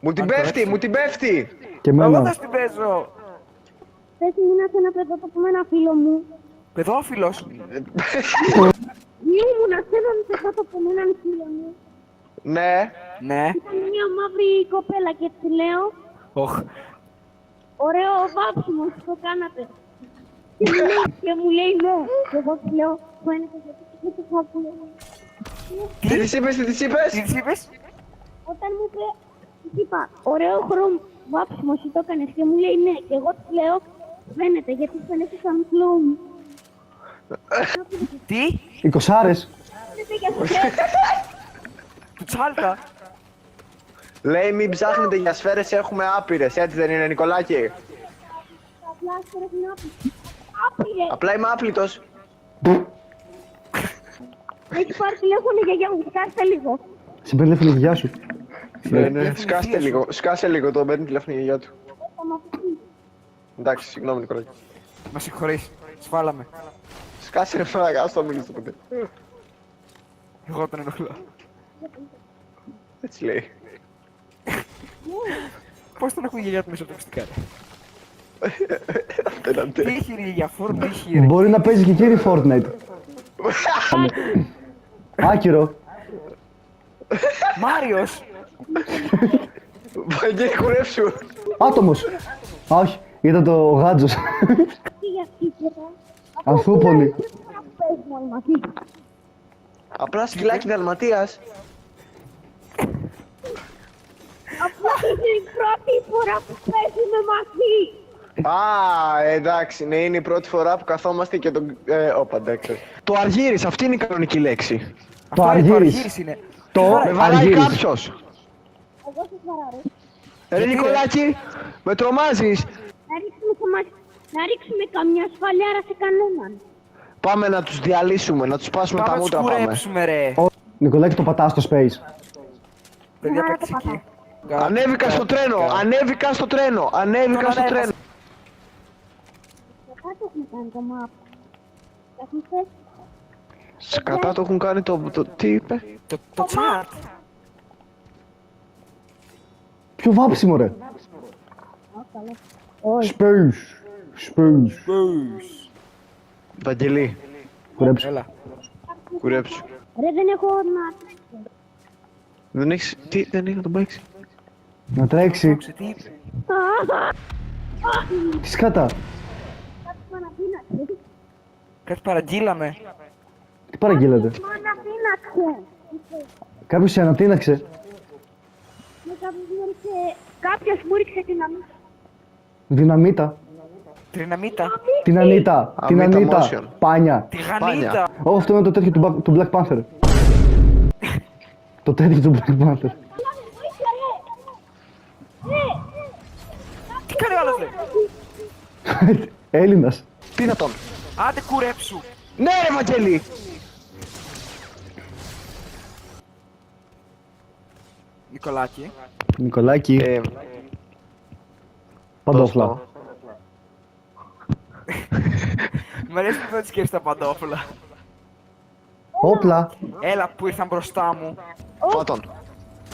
Μου την πέφτει, μου την πέφτει. Και Εγώ εμένα. θα στην παίζω. Θες ήμουνα σε ένα παιδότοπο με ένα φίλο μου. Παιδόφιλος. Ήμουνα σε ένα παιδότοπο με έναν φίλο μου. Ναι. Ναι. Ήταν μια μαύρη κοπέλα και τη λέω, Οχ. ωραίο βάψιμο, το κάνατε. Και μου λέει ναι. Και εγώ του λέω, φαίνεται γιατί δεν το χάπουλο. Τι της είπες, τι της είπες. Τι της είπες. Όταν μου είπε, της είπα, ωραίο χρώμα βάψιμο, εσύ το έκανες. Και μου λέει ναι. Και εγώ του λέω, φαίνεται γιατί φαίνεται σαν κλόουν. Τι. 20άρες. Φαίνεται για σφαίρες. Του τσάλτα. Λέει μην ψάχνετε για σφαίρες, έχουμε άπειρες. Έτσι δεν είναι Νικολάκη. Απλά σφαίρες είναι άπειρες. Απλά είμαι άπλητος. Έχει πάρει τηλέφωνο η γιαγιά μου, σκάστε λίγο. Σε παίρνει τηλέφωνο η γιαγιά σου. Ναι, σκάσε λίγο, το παίρνει τηλέφωνο η γιαγιά του. Εντάξει, συγγνώμη Νικολάκη. Με συγχωρείς. Σφάλαμε. Σκάσε ρε φράγα, ας το μιλήσω το παιδί. Εγώ τον ενοχλώ. Έτσι λέει. Πώς τον ακούει η γιαγιά του μέσα από τα ακουστικά. Απέναντι. Τι είχε η γιαγιά, φόρμα είχε ρε. Μπορεί να παίζει και κύριε Fortnite. Άκυρο. Μάριος. Βαγγέλη κουρέψου. Άτομος. Α, όχι. Ήταν το γάτζος. Τι για τίποτα. Ανθούπολη. Παίζουμε όλοι μαζί. Απλά σκυλάκι Δαλματίας. Απλά είναι η πρώτη φορά που παίζουμε μαζί. Α, εντάξει, ναι, είναι η πρώτη φορά που καθόμαστε και τον... Όπα, εντάξει. Το αργύρις, αυτή είναι η κανονική λέξη. Το αργύρις. είναι. Το Με βαράει αργύρις. κάποιος. Εγώ σας βαράρω. Ρε Νικολάκη, με τρομάζεις. Να ρίξουμε καμιά σφαλιάρα σε κανέναν. Πάμε να τους διαλύσουμε, να τους σπάσουμε τα Πάμε να τους μούτρα πάμε. κουρέψουμε ρε. Νικολάκη το πατάς στο space. Παιδιά Άρα το ταξική. Ανέβηκα στο τρένο, ανέβηκα στο τρένο, ανέβηκα στο τρένο. Και κάτω έχουμε κάνει το map. Έχουν θέσει. Σκατά το έχουν κάνει τι είπε. Το τσάτ. Πιο βάψιμο ρε. Όχι. Space. Space. Βαγγελή, Κουρέψου. Έλα. κουρέψου. Ρε δεν έχω να τρέξω. Δεν έχεις, τι, δεν έχει να τον παίξει. Να τρέξει. Τι είπε. Τι σκάτα. Κάτι μου αναπίναξε. Κάτι παραγγείλαμε. Τι παραγγείλατε. Μου αναπίναξε. Κάποιος σε ανατείναξε. Με κάποιος μου ρίξε την αμύχα. Δυναμίτα. Τριναμίτα. Την Ανίτα. Την Ανίτα Ανίτα. Motion. Πάνια. Τη γανίτα. Ω, αυτό είναι το τέτοιο του Black Panther. Το τέτοιο του Black Panther. Τι κάνει ο άλλος ρε. Έλληνας. Τι να τον. Άντε κουρέψου. Ναι ρε Βαγγέλη. Νικολάκη. Νικολάκη. Παντόφλα. Μ' αρέσει που δεν σκέφτεσαι τα παντόφλα. Όπλα. Έλα που ήρθαν μπροστά μου. Φώτον.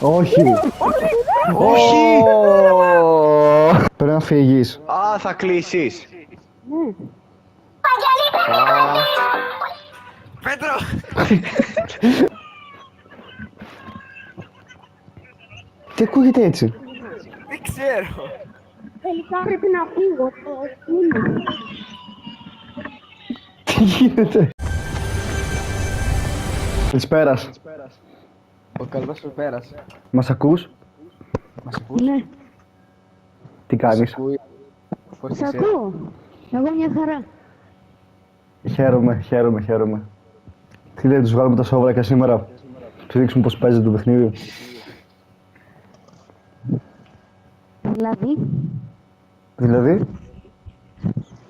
Όχι. Όχι! Πρέπει να φύγεις. Α, θα κλείσεις. Πέτρο! Τι ακούγεται έτσι. Δεν ξέρω. Τελικά πρέπει να φύγω. Είναι. Τι γίνεται. Καλησπέρας. Ο καλός σου πέρασε. Μας ακούς. Μας ακούς? Ναι, Τι κάνεις. Πώς σ' είσαι? ακούω. Εγώ μια χαρά. Χαίρομαι. Τι λέει, τους βγάλουμε τα σόβρακα σήμερα. Τους δείξουμε πώς παίζεται το παιχνίδι. Δηλαδή, Δηλαδή,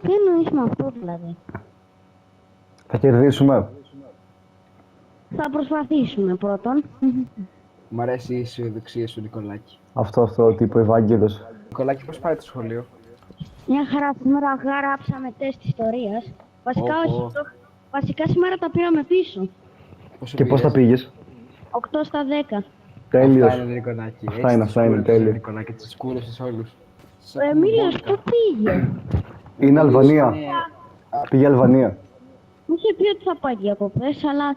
τι εννοείς με αυτό δηλαδή. θα κερδίσουμε. Θα προσπαθήσουμε πρώτον. Μ' αρέσει η αισιοδοξία σου, Νικολάκη. Αυτό, τύπο Ευάγγελος. Νικολάκη, πώς πάει το σχολείο? Μια χαρά, σήμερα γράψαμε τεστ ιστορίας. Βασικά Όπο. όχι, βασικά σήμερα τα πήραμε πίσω. Και πώς τα πήγες. 8 στα 10. Τέλειος. Αυτά είναι, Νικολάκη. Αυτά είναι, τέλεια. Νικολάκη, τις κούρεσες όλους. Ο Εμίλιος πού πήγε. Είναι Αλβανία. Πήγε Αλβανία. Μου είχε πει ότι θα πάει διακοπές, αλλά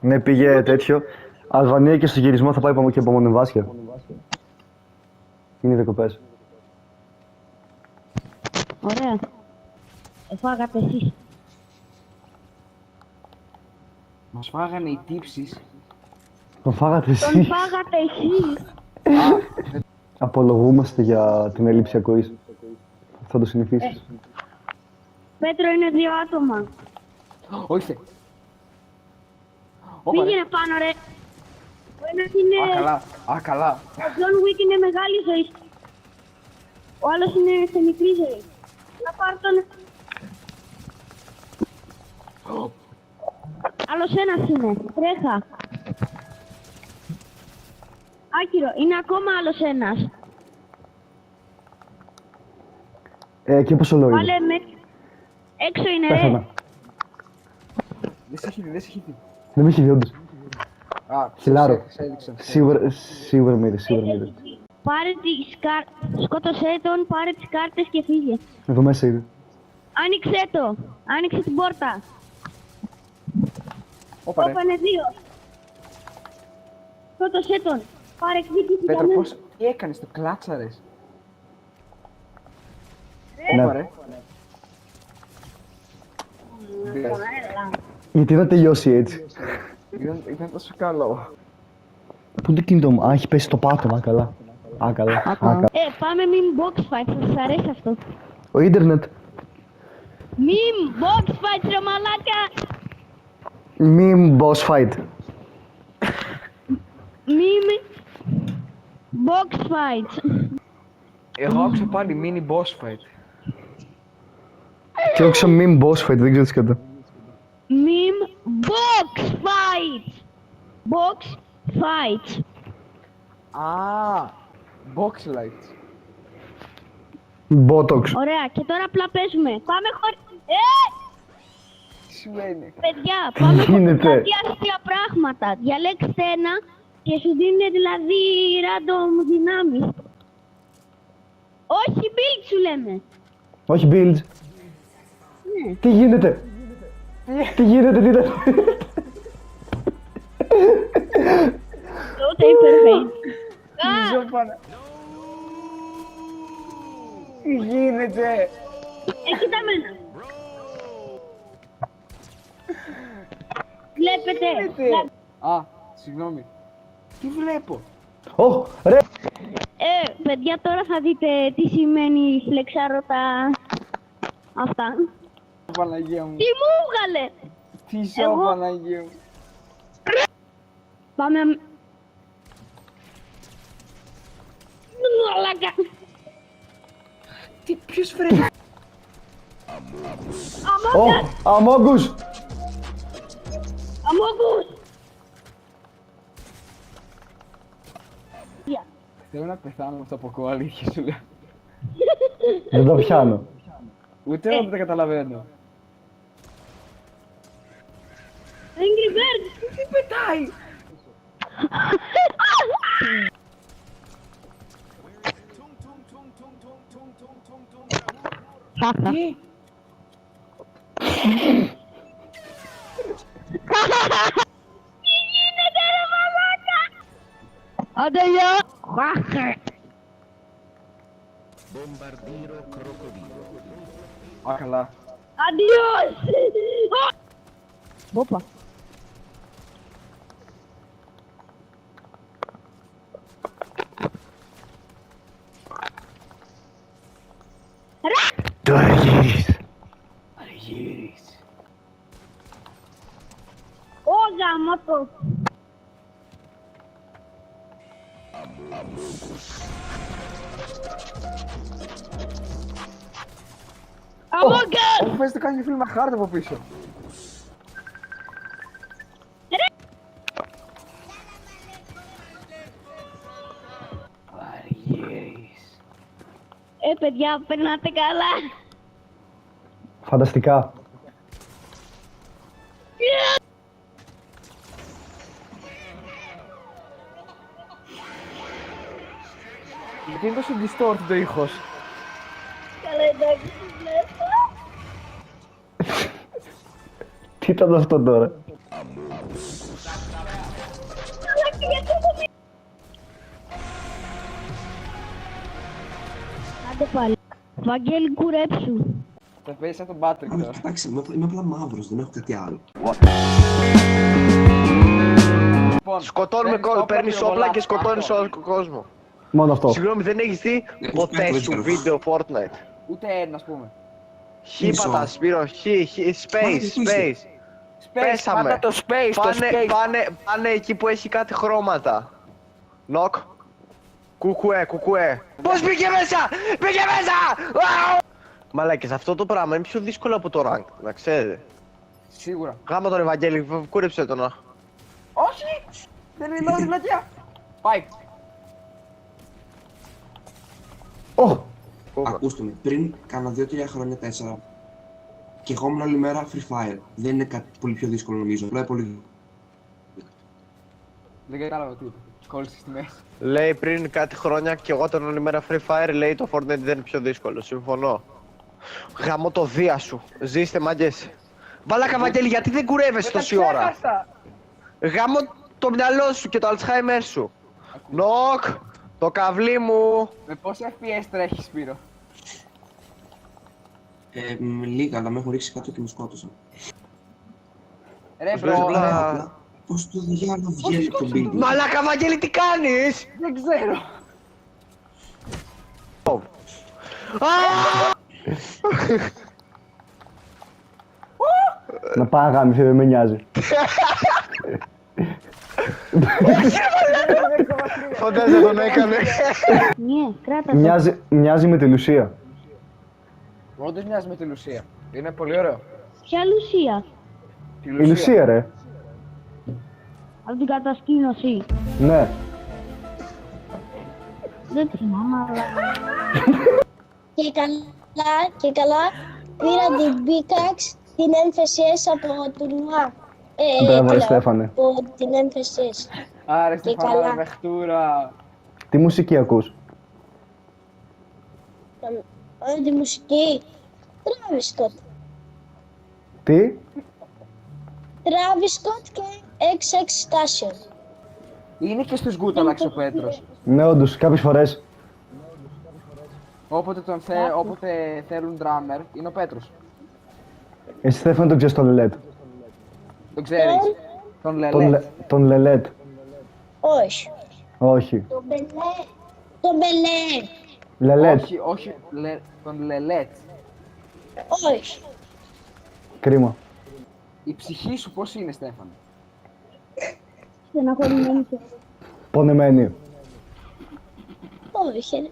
Ναι, πήγε τέτοιο. Αλβανία και στο γυρισμό θα πάει και από Μονεμβάσια. Είναι διακοπές. ωραία. Φάγατε εσείς. Μας φάγανε οι τύψεις. Τον φάγατε Τον εσείς. φάγατε εσείς. Απολογούμαστε για την έλλειψη ακοής. Θα το συνηθίσεις. Πέτρο, είναι 2 άτομα. Όχι. Όπα, ρε. Πήγαινε πάνω, ρε. Ο ένας είναι... Α, καλά. Ο John Wick είναι μεγάλη ζωή. Ο άλλος είναι σε μικρή ζωή. Να πάρω τον... Άλλος ένας είναι. Τρέχα. Άκυρο. Είναι ακόμα άλλος ένας. Και πόσο λόγο Βάλε είναι. με... Έξω είναι, ρε. Πέθανα. Δεν σε χύτει. Δεν με έχει δει όντως. Α, Χιλάρω. σε έδειξαν. Σίγουρα με είδες. Πάρε τις κάρτες. Σκότωσέ τον, πάρε τις κάρτες και φύγε. Εδώ μέσα είδε. Άνοιξε το. Άνοιξε την πόρτα. Όπα, ρε. Όπανε 2. Σκότωσέ τον. Πάρε εκδίκηση για Πέτρο, μένα. πώς... Τι έκανες, το κλάτσαρες. Ναι. Όπα, ρε. Γιατί να τελειώσει έτσι. Ήταν τόσο καλό. Πού είναι το κινητό μου. Α, έχει πέσει το πάτωμα. Καλά. Καλά. Πάμε meme box fight. Θα σας αρέσει αυτό. Ο ίντερνετ. Meme box fight, ρε μαλάκα. Meme boss fight. Meme box fight. Εγώ άκουσα πάλι mini boss fight. Και άκουσα meme boss fight. Δεν ξέρω τι σκατά. Meme box fight. Box fight. Α, box lights. Botox. Ωραία, και τώρα απλά παίζουμε. Πάμε χωρίς... Τι σημαίνει. Παιδιά, πάμε χωρίς γίνεται? κάτι αστεία πράγματα. Διαλέξτε ένα και σου δίνει δηλαδή random δυνάμεις. Όχι build σου λέμε. Όχι builds. Ναι. Τι γίνεται. Τι ήταν. Τότε υπερβαίνει. Τι γίνεται. Κοίτα μένα. Βλέπετε. Α, συγγνώμη. Τι βλέπω. Ω, ρε. Παιδιά, τώρα θα δείτε τι σημαίνει φλεξάρωτα αυτά. Παναγία μου. Τι μου έβγαλε. Τι ζω, Εγώ- Παναγία μου. Πάμε. Μαλάκα. Τι, ποιος φρένει. Ω, αμόγκους. Αμόγκους. Θέλω να πεθάνω με αυτό που ακούω, αλήθεια σου λέω. Δεν το πιάνω. Ούτε εγώ δεν τα καταλαβαίνω. πάει! Τι? Άντε γεια! Α, καλά. Αντιός! Όπα. Το Αργύρης. Ω γαμώτο! Αμόγκα! Όχι, παίζετε κάνει φίλμα χάρτη από πίσω. Παιδιά, περνάτε καλά. Φανταστικά. Γιατί είναι τόσο distorted το ήχος. Καλά, εντάξει, τι βλέπω. Τι ήταν αυτό τώρα. Καλά, και γιατί το μη... Άντε πάλι. Βαγγέλη, κουρέψου. Θα παίζεις σαν τον Patrick τώρα. Εντάξει, είμαι απλά μαύρος, δεν έχω κάτι άλλο. Λοιπόν, Σκοτώνουμε παίρνεις όπλα και σκοτώνεις όλο τον κόσμο. Μόνο αυτό. Συγγνώμη, δεν έχεις δει ποτέ σου βίντεο Fortnite. Ούτε ένα, ας πούμε. Χύπατα, Σπύρο, space. Πέσαμε. Πάτα το space, Πάνε εκεί που έχει κάτι χρώματα. Νοκ. Κουκουέ. Πώς μπήκε μέσα! Μπήκε μέσα! Μαλάκες, αυτό το πράγμα είναι πιο δύσκολο από το rank, να ξέρετε. Σίγουρα. Γάμα τον Ευαγγέλη, κούρεψε τον. Όχι! Δεν είναι εδώ, βλακιά! Πάει! Ακούστε με, πριν κάνα 2-3 χρόνια, 4, και εγώ ήμουν όλη μέρα Free Fire. Δεν είναι κάτι πολύ πιο δύσκολο νομίζω, απλά πολύ. Δεν κατάλαβα τι είπε. Κόλλησε στη μέση. Λέει πριν κάτι χρόνια και εγώ τον όλη μέρα Free Fire, λέει το Fortnite δεν είναι πιο δύσκολο, συμφωνώ. Γαμώ το δία σου, ζήστε μάγκες. Βάλακα Βαγγέλη, γιατί δεν κουρεύεσαι τόση ώρα. Γαμώ το μυαλό σου και το Alzheimer σου. Νοκ, το καβλί μου. Με πόσα FPS τρέχεις, Σπύρο? Λίγα, αλλά με έχω ρίξει κάτω και με σκότωσαν. Ρε Μπρο, Απλά, πώς το διάλογο βγαίνει από το building. Μαλάκα Βαγγέλη, τι κάνεις? Δεν ξέρω. Να πάω να γάμισε, δεν με νοιάζει. Φαντάζε τον έκανε. Ναι, κράτα το. Μοιάζει με τη Λουσία. Όντως μοιάζει με τη Λουσία. Είναι πολύ ωραίο. Ποια Λουσία? Τη Η Λουσία ρε. Από την κατασκήνωση. Ναι. Δεν θυμάμαι, αλλά... Και καλά πήρα την Pickaxe, την MFCS από τουρνουά. Μπράβο ρε Στέφανε. Από την MFCS. Άρε, Και Στεφανάρα, καλά. μεχτούρα. Τι μουσική ακούς? Τη μουσική. Travis Scott. Τι? Travis Scott και XX-Station. Είναι και στους Γκούταλαξ ο Πέτρος. Ναι όντως, κάποιες φορές. Όποτε θέλουν drummer, είναι ο Πέτρος. Εσύ Στέφανε τον ξέρεις τον Λελέτ. Τον ξέρεις. Τον Λελέ. Τον Λελέτ. Όχι. Όχι. Τον Μπελέ. Τον Μπελέ. Λελέτ. Όχι, τον Λελέτ. Όχι. Κρίμα. Η ψυχή σου πώς είναι, Στέφανε? Στεναχωρημένη και... Πονεμένη. Όχι. ρε.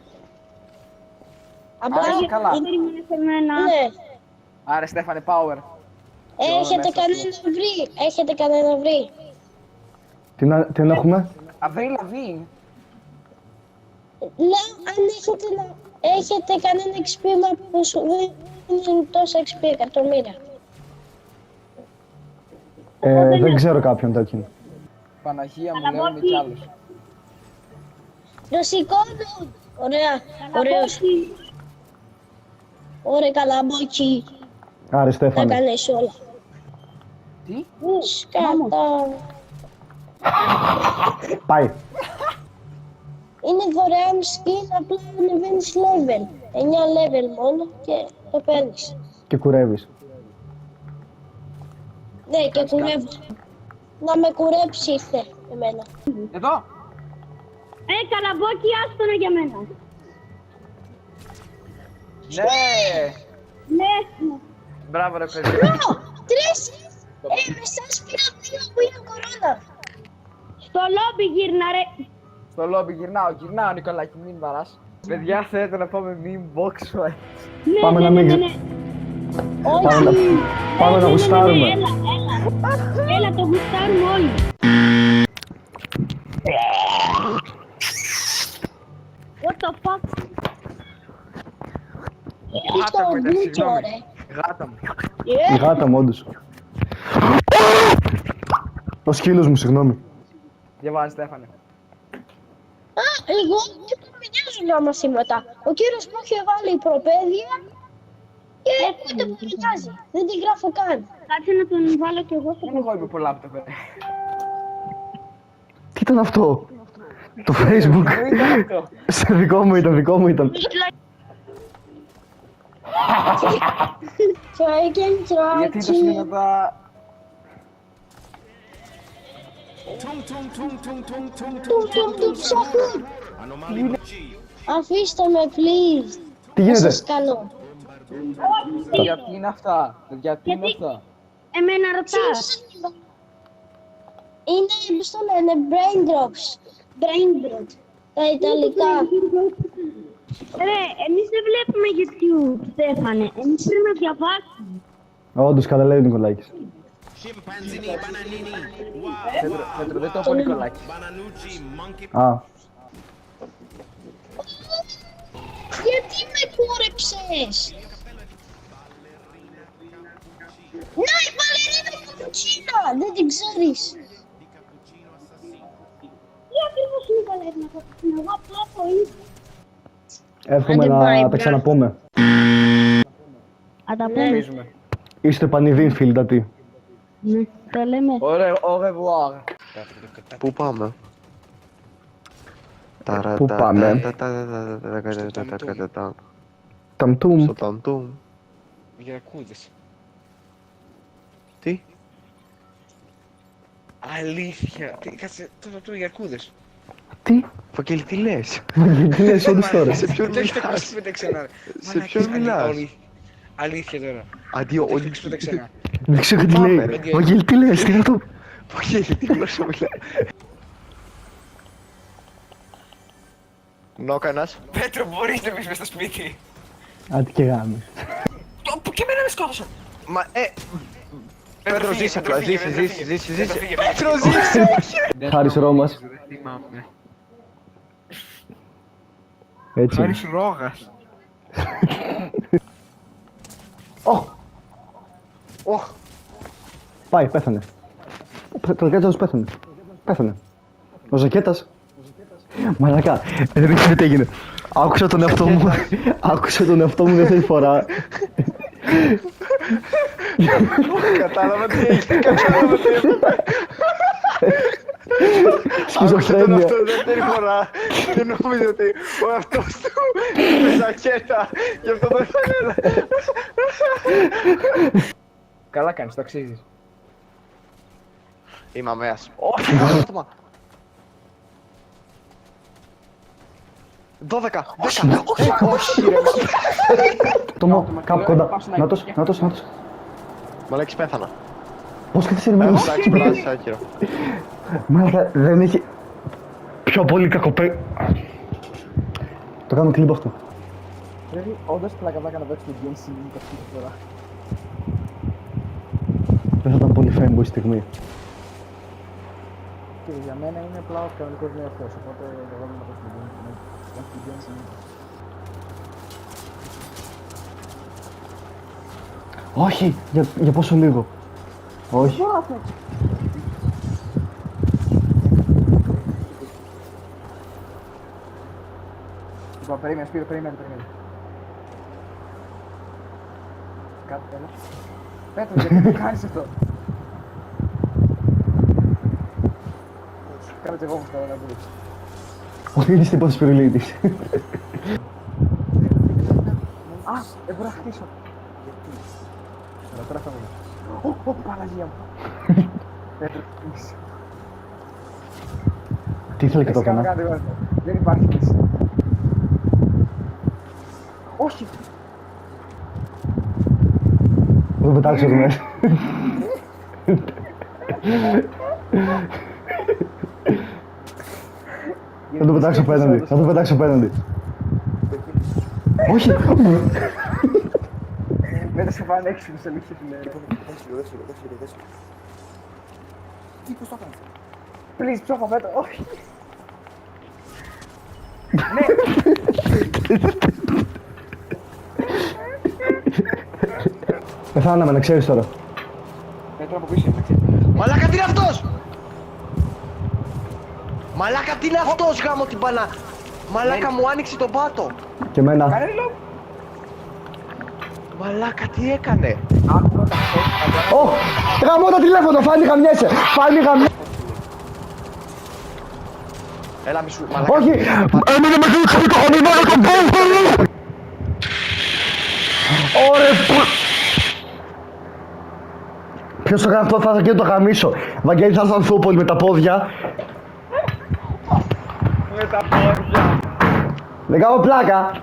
Άρα Απλά είσαι καλά. Δεν περίμενε σε μένα. ναι. Άρε, Στέφανε, power. Έχετε κανένα βρει. Τι να έχουμε? Αβρίλ Λαβίν. Λέω αν έχετε κανένα XP που σου δίνει τόσα XP, εκατομμύρια. Δεν ξέρω κάποιον τέτοιον. Παναγία μου, λέω, είμαι κι άλλος. Ρωσικό νου. Ωραία, ωραίος. Ωραία, καλαμπόκι. Άρε Τα Στέφανε. κάνεις όλα. Τι? Σκάτα. Πάει. Είναι δωρεάν skin, απλά ανεβαίνεις level. 9 level μόνο και το παίρνεις. Και κουρεύεις. Ναι, και κουρεύω. Να με κουρέψει ήρθε εμένα. Εδώ! Καλαμπόκι, άστονα για μένα. Ναι! Ναι. Μπράβο ρε παιδί. Τρεις! Με σας πήρα δύο που είναι κορώνα. Στο λόμπι γύρνα ρε. Στο λόμπι γυρνάω Νικολάκη, μην βαράς. Παιδιά, θέλετε να πάμε meme box fight. Ναι, Πάμε ναι, να ναι, μην- ναι, ναι. Πάμε να γουστάρουμε. Έλα, το γουστάρουμε όλοι. What the fuck? Τι το μπούτσο ρε. Γάτα μου. Η γάτα μου, όντως. Ο σκύλος μου, συγγνώμη. Διαβάζει, Στέφανε. Α, εγώ και που μοιάζουν άμα σήματα. Ο κύριος μου είχε βάλει προπαίδεια και ούτε που μοιάζει. Δεν τη γράφω καν. Κάτσε να τον βάλω κι εγώ στο Δεν εγώ είμαι που λάπτοπ. Τι ήταν αυτό? Το Facebook. Δεν ήταν αυτό. Σε δικό μου ήταν, δικό μου ήταν. Try again, try Γιατί το again. σύνδετα... Του ψάχνουν. Αφήστε με, please. Τι Θα γίνεται? σας κάνω. Γιατί είναι αυτά. Γιατί είναι αυτά. Εμένα ρωτάς. Είναι, πώς το λένε, brain drops. Brain drops. Τα Ιταλικά. Ρε, εμείς δεν βλέπουμε YouTube, Στέφανε. Εμείς πρέπει να διαβάσουμε. Όντως, καλά λέει ο Νικολάκης. Πέτρο, δεν το έχω Νικολάκη. Α, Γιατί με κούρεψες. Να, η μπαλερίνα Καπουτσίνα. Δεν την ξέρεις. Τι ακριβώς είναι η Βαλέρινα Καπουτσίνα, εγώ απλά το είδα. εύχομαι Άντε, bye, να bye. τα ξαναπούμε. Θα τα πούμε. Νομίζουμε. Είστε πανηδίν, φιλτατοί. Ναι, το λέμε. Ωραία, au revoir. Πού πάμε? Πού πάμε? Ταμτούμ. Στο ταμτούμ. Γερακούδες. Τι? Αλήθεια. Κάτσε, το Γερακούδες. Τι? Βαγγέλη, τι λες? Τι λες όντως τώρα? Σε ποιον Το έχετε μιλάς? ακούσει πέντε ξανά. Σε ποιον μιλάς? Αλήθεια τώρα. Αντίο, Το όλοι... έχετε πέντε ξανά. Δεν ξέρω τι Πάμε, λέει. ρε. Βαγγέλη, τι λες, τι είναι αυτό? Βαγγέλη, τι γλώσσα μιλάς? Νόκα ένας. Πέτρο, μπορείς να μπεις μες στο σπίτι. Άντε και γάμι. Που και εμένα με σκότωσαν. Μα, Πέτρο, φύγε, ζήσε Πέτρο, απλά, φύγε, ζήσε, Πέτρο, ζήσε, φύγε. ζήσε, Πέτρο, ζήσε. φύγε, Πέτρο, ζήσε! Χάρης Ρώμας. Δεν θυμάμαι. Έτσι. Χάρης Ρόγας. Πάει, πέθανε. Το Ζακέτας πέθανε. Πέθανε. Ο Ζακέτας. Μαλακά, δεν ξέρω τι έγινε. Άκουσα τον εαυτό μου. Άκουσα τον εαυτό μου δεύτερη φορά. Κατάλαβα τι έγινε, κατάλαβα τι έγινε. Σχιζοφρένεια. Αυτό δεύτερη φορά και νόμιζε ότι ο αυτός του είπε ζακέτα, γι' αυτό το έφερε. Καλά κάνεις, το αξίζεις. Είμαι αμέας. Όχι, Άτομα. 12, 10, όχι ρε. Τόμο, κάπου κοντά. Νάτος, νάτος, νάτος. Μαλάκης πέθανα. Πώς καθυστερημένος. Εντάξει, πράσι, άκυρο. Μαλάκα, δεν έχει πιο πολύ κακοπέ... Το κάνω κλιπ αυτό. Πρέπει όντως πλάκα να παίξεις το Genshin Impact αυτή τη φορά. Δεν θα ήταν πολύ fanboy στιγμή. Και για μένα είναι απλά ο κανονικός μου εαυτός, οπότε εγώ δεν θα παίξω το Genshin Impact. Όχι, για πόσο λίγο. Όχι. Λοιπόν, περίμενε, Σπύρο, περίμενε. Κάτι τέλος. Πέτρο, γιατί το κάνεις αυτό. Κάνε και εγώ όμως τώρα να μπουν. Όχι, είδες τίποτα σπυρουλίτης. Α, δεν μπορώ να χτίσω. Γιατί. Τώρα θα μου. Ω, Παναγία μου. Πέτρο, κλείσει. Τι ήθελε και το έκανα. Δεν υπάρχει λύση. Όχι. Θα το πετάξω εδώ μέσα. Θα το πετάξω απέναντι. Όχι! Μετά σε πάνε έξω σε λύση φίλε. Τι, πώς το έκανες. Please, ψόφα Πέτρο, όχι. Ναι. Πεθάναμε, να ξέρεις τώρα. Πέτρο από πίσω, εντάξει. Μαλάκα τι είναι αυτός! Μαλάκα τι είναι αυτός γάμο την πανά! Μαλάκα μου άνοιξε τον πάτο! Και εμένα. Κάνε reload. Μαλάκα τι έκανε! Ωχ! Γαμώ το τηλέφωνο, φάνη γαμιέσαι! Έλα μη σου, μαλάκα. Όχι! Έμεινε με το χαμημένο τον πόφο! Ωρε που... Ποιος το κάνει αυτό, θα και το γαμίσω. Βαγγέλη, θα έρθω Ανθούπολη με τα πόδια. Με τα πόδια. Δεν κάνω πλάκα.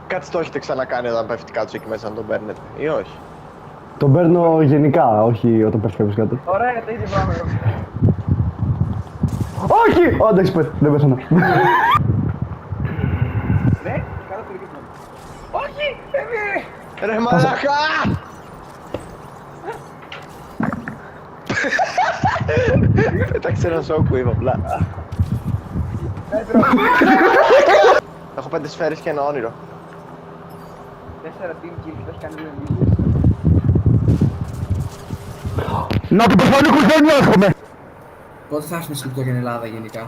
Κάτι το έχετε ξανακάνει όταν πέφτει κάτω εκεί μέσα να τον παίρνετε ή όχι? Τον παίρνω γενικά, όχι όταν πέφτει κάποιος κάτω. Ωραία, το ίδιο πράγμα. Όχι! Ω, εντάξει, δεν πέθανα. Ναι, κάτω το δικό μου. Όχι, Ρε μαλάκα! Πέταξε ένα shockwave απλά. Έχω 5 σφαίρες και ένα όνειρο. 4 team kills, δεν έχει κάνει λίγο. Να την πεθάνει η οικογένεια έρχομαι! Πότε θα έρθουν σκεπτό για την Ελλάδα γενικά.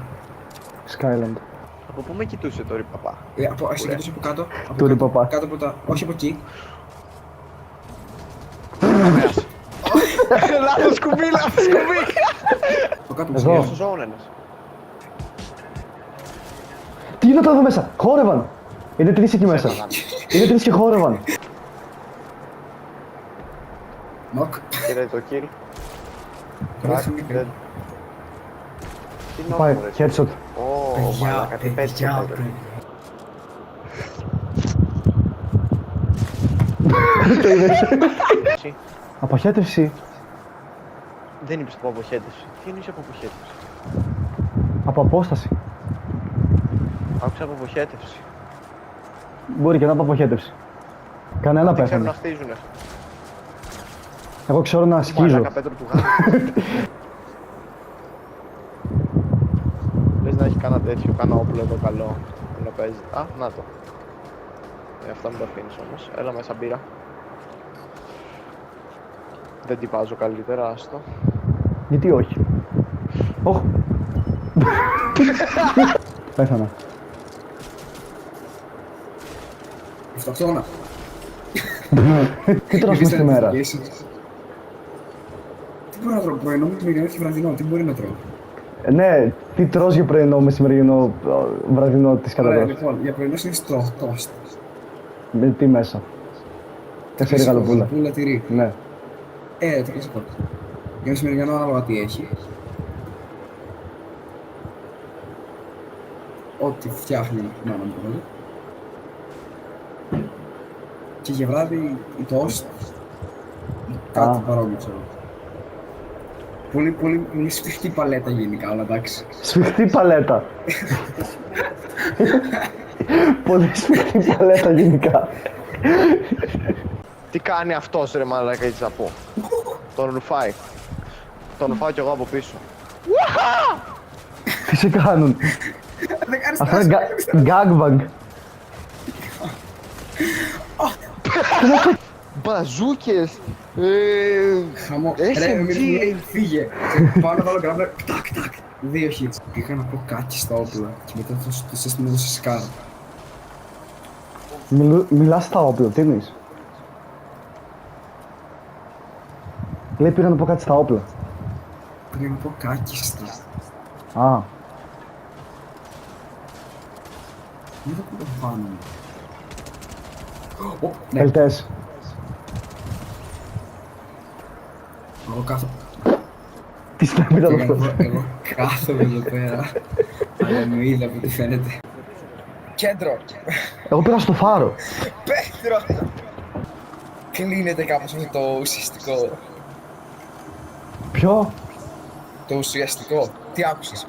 Skyland. Από πού με κοιτούσε τώρα η παπά? Ας κοιτούσε από κάτω. Του ρε παπά. Κάτω από τα... όχι από εκεί. Λάθος κουμπί, λάθος κουμπί! Από κάτω Εδώ. από Στο ζώων ένας. Τι είναι τώρα εδώ μέσα, χόρευαν! Είναι 3 εκεί μέσα. Είναι 3 και χόρευαν. Νοκ. Κύριε το kill. Τι Πάει, νόμο ρε. headshot. Ω, μαλάκα, τι πέτυχε τότε. Εσύ, Αποχέτευση. δεν είπες από αποχέτευση. Τι εννοείς από αποχέτευση? Από απόσταση. Άκουσα από αποχέτευση. Μπορεί και να από αποχέτευση. Κανένα Δεν ξέρουν πέθανε. να χτίζουνε. Εγώ ξέρω να σκίζω. Μαλάκα Πέτρο του γάμου. Λες να έχει κάνα τέτοιο, κάνα όπλο εδώ καλό που να παίζει. Α, να το. Αυτά μην τα αφήνεις όμως. Έλα μέσα μπύρα. Δεν την βάζω καλύτερα, άστο. Γιατί όχι. Ωχ. Πέθανα. Αυτοκτόνα. Τι τρως μες τη μέρα. Τι μπορεί να τρώω πρωινό, μεσημερινό και βραδινό, τι μπορεί να τρώω. Ναι, τι τρως για πρωινό, μεσημερινό, βραδινό της Ωραία, καταδρός. λοιπόν, για πρωινό είναι στο toast. Με τι μέσα. Κασέρι γαλοπούλα. Πούλα τυρί. Ναι. Το κλείσω πρώτα. Για μεσημεριανό ανάλογα τι έχει. Ό,τι φτιάχνει η μάνα μου πρώτα. Και για βράδυ η toast. Κάτι παρόμοιο ξέρω. Πολύ σφιχτή παλέτα γενικά, αλλά εντάξει. Σφιχτή παλέτα. Πολύ σφιχτή παλέτα γενικά. Τι κάνει αυτός ρε μαλάκα, έτσι θα πω. Τον ρουφάει. Τον ρουφάω κι εγώ από πίσω. Τι σε κάνουν. Αυτά είναι gangbang. Μπαζούκες. Χαμό. SMG. Φύγε. Πάω να βάλω γκράμπλερ. Τάκ, τάκ. 2 hits. Είχα να πω κάτι στα όπλα και μετά το σύστημα έδωσε σκάρα. Μιλάς στα όπλα, τι εννοείς? Λέει πήγα να πω κάτι στα όπλα. Πρέπει να πω κάκιστα. Α, Είδα που το πάνω. Ναι, ελτές. εγώ κάθομαι. Τι συνέβη ήταν αυτό? Εγώ κάθομαι εδώ πέρα. Αλλά με είδα από τι φαίνεται. Κέντρο! Εγώ πήγα στο φάρο. Πέτρο! Κλείνεται κάπως αυτό το ουσιαστικό. Ποιο? Το ουσιαστικό. Τι άκουσες?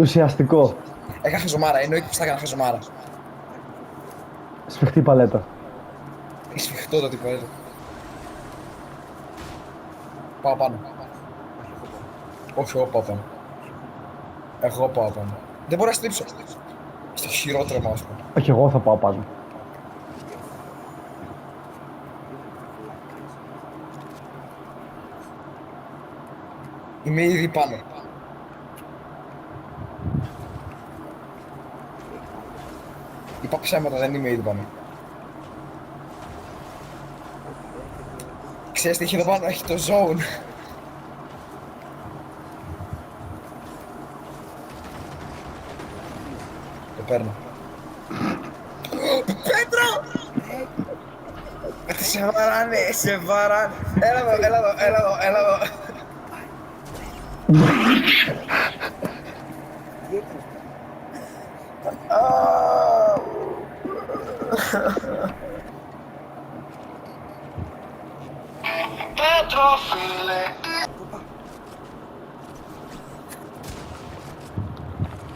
Ουσιαστικό. Έκανα χαζομάρα, εννοείται πως θα έκανα χαζομάρα. Σφιχτή παλέτα. Σφιχτό το τύπο, Πάω πάνω. Όχι, εγώ πάω πάνω. Εγώ πάω πάνω. Δεν μπορώ να στρίψω. Στο χειρότερο μας πω. Όχι, εγώ θα πάω πάνω. Είμαι ήδη πάνω. Είπα ψέματα, δεν είμαι ήδη πάνω. Ξέρεις τι έχει εδώ πάνω, έχει το zone. Το παίρνω. Πέτρο! Σε βαράνε, σε βαράνε. Έλα εδώ, έλα εδώ, έλα εδώ, έλα εδώ.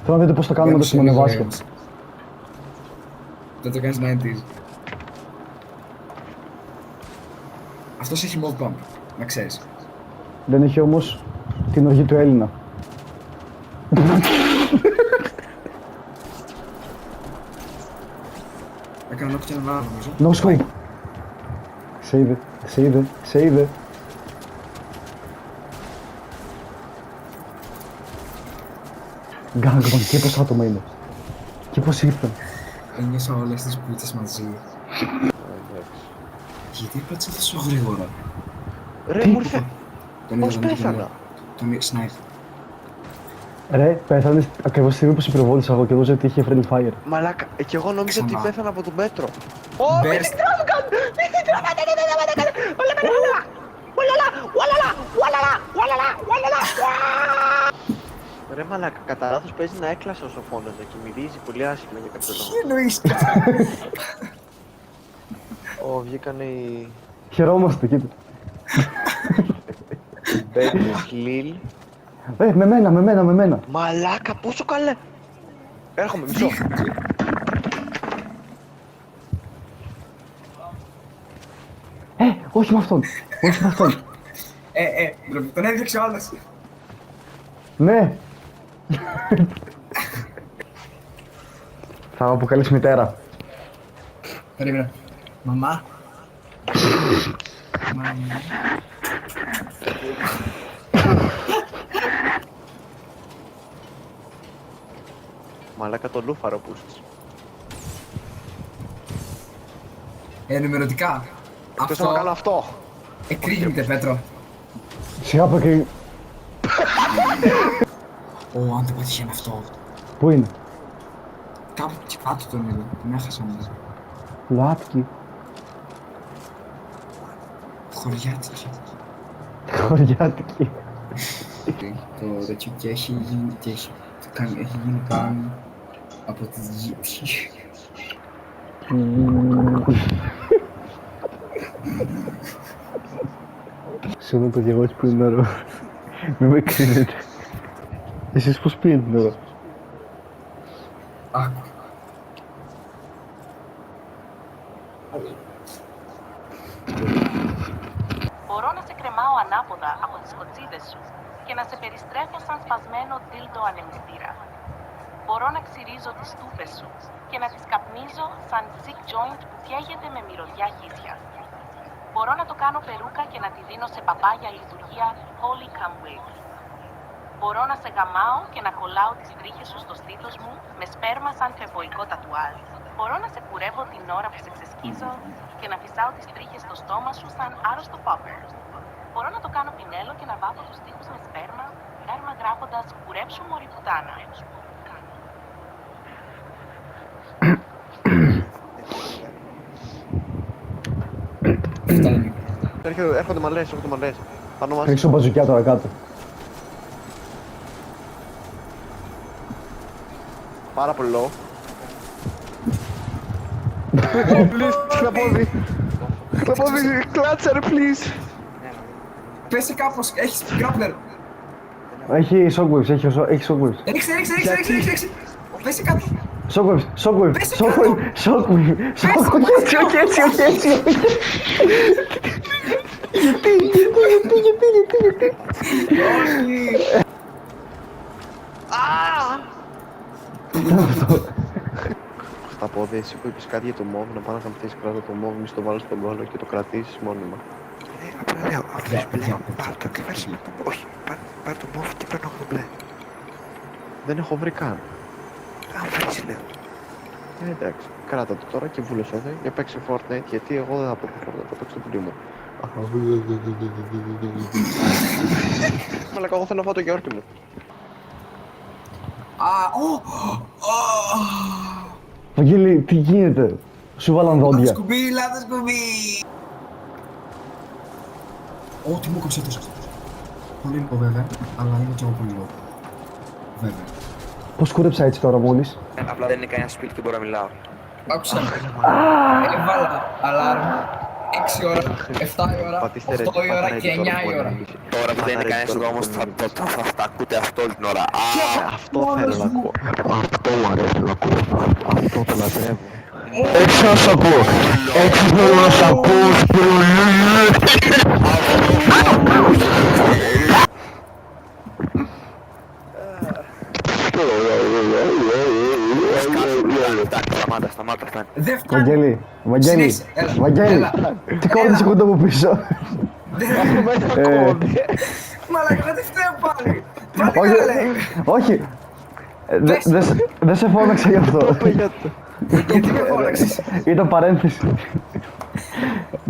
Θέλω να δείτε πώς το κάνουμε το σημονεβάσκετ. Δεν το κάνεις 90's. Αυτός έχει mob pump, να ξέρεις. Δεν έχει όμως την οργή του Έλληνα. Έκανα νόκ και έναν άλλο νομίζω. No scope. Save it, save it, save it. Γκάγκμαν, και πόσα άτομα είναι. Και πώς ήρθαν. Ένιωσα όλες τις πούτσες μαζί. Γιατί έπαιξε τόσο γρήγορα? Ρε μου ήρθε. Πώς πέθανα? Τον sniper. Ρε, πέθανες ακριβώς τη στιγμή που σε πυροβόλησα εγώ και έδωσα ότι είχε friendly fire. Μαλάκα, και εγώ νόμιζα ότι Ξανά. πέθανα από τον μέτρο. Μπέρς. Ρε μαλάκα, κατά λάθος παίζει να έκλασα όσο φώναζα και μυρίζει πολύ άσχημα για κάποιο λόγο. Τι εννοείς? Βγήκανε οι Χαιρόμαστε, κοίτα. Μπέτες, Λίλ. Με μένα. Μαλάκα, πόσο καλέ! Έρχομαι, μισό. Όχι με αυτόν. Όχι με αυτόν. Τον έδιωξε ο άλλος. Ναι. Θα μου αποκαλείς μητέρα. Περίμενα. Μαμά. Μαμά. Μαλάκα το λούφαρο πούστης. Ενημερωτικά. Αυτός θα κάνω αυτό. Εκρήγνεται, Πέτρο. Σιγά πω και... Αν το πέτυχε με αυτό. Πού είναι? Κάπου και κάτω τον είδα. Τον έχασα μέσα. ΛΟΑΤΚΙ. Χωριάτικη. Χωριάτικη. Το τέτοιο και έχει γίνει και έχει γίνει πάνω από τη γη. Συγγνώμη παιδιά, εγώ έτσι πριν νερό. Μην με κρίνετε. Εσείς πώς πίνετε νερό? Άκου. Μπορώ να σε κρεμάω ανάποδα από τις κοτσίδες σου και να σε περιστρέφω σαν σπασμένο ντίλτο ανεμιστήρα. Μπορώ να ξυρίζω τις στούπες σου και να τις καπνίζω σαν sick joint που καίγεται με μυρωδιά χύσια. Μπορώ να το κάνω περούκα και να τη δίνω σε παπά για λειτουργία Holy Come Wig. Μπορώ να σε γαμάω και να κολλάω τις τρίχες σου στο στήθος μου με σπέρμα σαν φεβοϊκό τατουάζ. Μπορώ να σε κουρεύω την ώρα που σε ξεσκίζω και να φυσάω τις τρίχες στο στόμα σου σαν άρρωστο popper. Μπορώ να το κάνω πινέλο και να βάφω τους τοίχους με σπέρμα, γάρμα γράφοντας «Κουρέψου μωρή πουτάνα». Έρχονται μαλλές, έρχονται μαλλές. Πάνω μας. Ρίξω μπαζουκιά τώρα κάτω. Πάρα πολύ low. Please, χλαπόδι. Χλαπόδι, κλάτσα ρε, please. Πέσει κάπως, έχεις grappler. Έχει shockwaves, έχει shockwaves. Ρίξε. Πέσει κάπου. Shockwave. Έτσι. Γιατί. Στα πόδια, εσύ που είπες κάτι για το μόβ, να πάω να καμπτήσεις κρατώ το μόβ, μη στο βάλεις στον κόλλο και το κρατήσεις μόνιμα. Απλά λέω, αυτός μπλε, πάρ' το και βάρεις με το... Όχι, πάρ' το μόβ και παίρνω το μπλε. Δεν έχω βρει καν. Αν βρεις, λέω. Εντάξει, κράτα το τώρα και βούλεσαι για παίξει Fortnite, γιατί εγώ δεν θα πω Fortnite, θα παίξω το πουλί μου. Μαλάκα, εγώ θέλω να φάω το γιαούρτι μου. Βαγγέλη, τι γίνεται. Σου βάλαν δόντια. Λάθος κουμπί. Τι μου κόψε τόσο. Πολύ λίγο βέβαια, αλλά είναι και εγώ πολύ λίγο. Βέβαια. Πώς κούρεψα έτσι τώρα μόλις. Απλά δεν είναι κανένα σπίτι και μπορώ να μιλάω. Άκουσα. Έβαλα αλάρμ 6 ώρα, 7 ώρα, 8 η ώρα και 9 η ώρα. Τώρα που δεν είναι κανένας εδώ όμως θα τα ακούτε αυτό όλη την ώρα. Αυτό θέλω να ακούω. Αυτό μου αρέσει να ακούω. Αυτό το λατρεύω. Έτσι να σ' ακούω. Έτσι θέλω να σ' ακούω. Σταμάτα, φτάνει. Δεν φτάνει. Βαγγέλη, τι κόβεις κοντά από πίσω. Μαλάκα, δεν φταίω πάλι. Όχι. Δεν σε φώναξα γι' αυτό. Γιατί με φώναξες. Ήταν παρένθεση.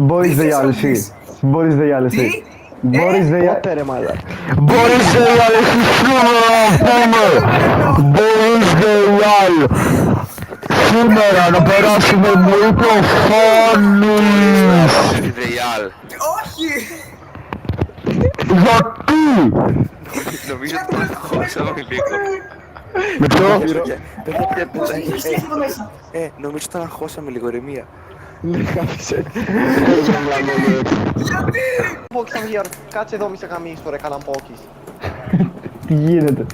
Boris the Yalisi. Boris the Yalisi. Πότε ρε μάλα. Boris the Yalisi Boris the Yal. Σήμερα να περάσουμε μου είπε ο Φάνης. Όχι. Γιατί. Νομίζω ότι θα χώσαμε λίγο. Με ποιο. Νομίζω ότι θα χώσαμε λίγο ηρεμία. Πόκης θα βγει, κάτσε εδώ μη σε γαμίσω ρε καλαμπόκης. Τι γίνεται.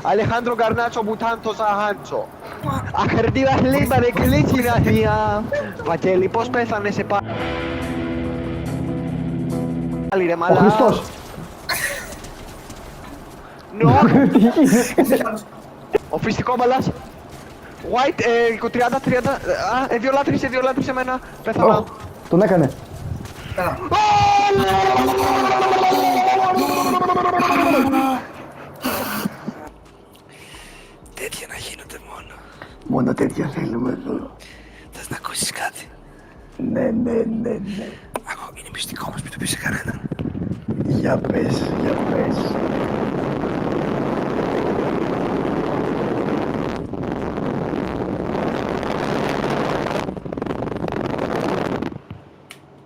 Αλεχάνδρο Γκαρνάτσο Μπουτάντο Ζαχάντσο. Αχερντίβας λίμπα ρε κλίτσι ραχία. Βαγγέλη, πώς πέθανε σε πάλι ρε Ο μαλά. Χριστός. Ο φυσικό μπαλάς. White, 30, δύο λάτρεις εμένα. Πέθανα. Τον έκανε. Τέτοια να γίνονται μόνο. Μόνο τέτοια θέλουμε εδώ. Θες να ακούσεις κάτι. Ναι. Άκου, είναι μυστικό μας, μην το πεις σε κανέναν. Για πες.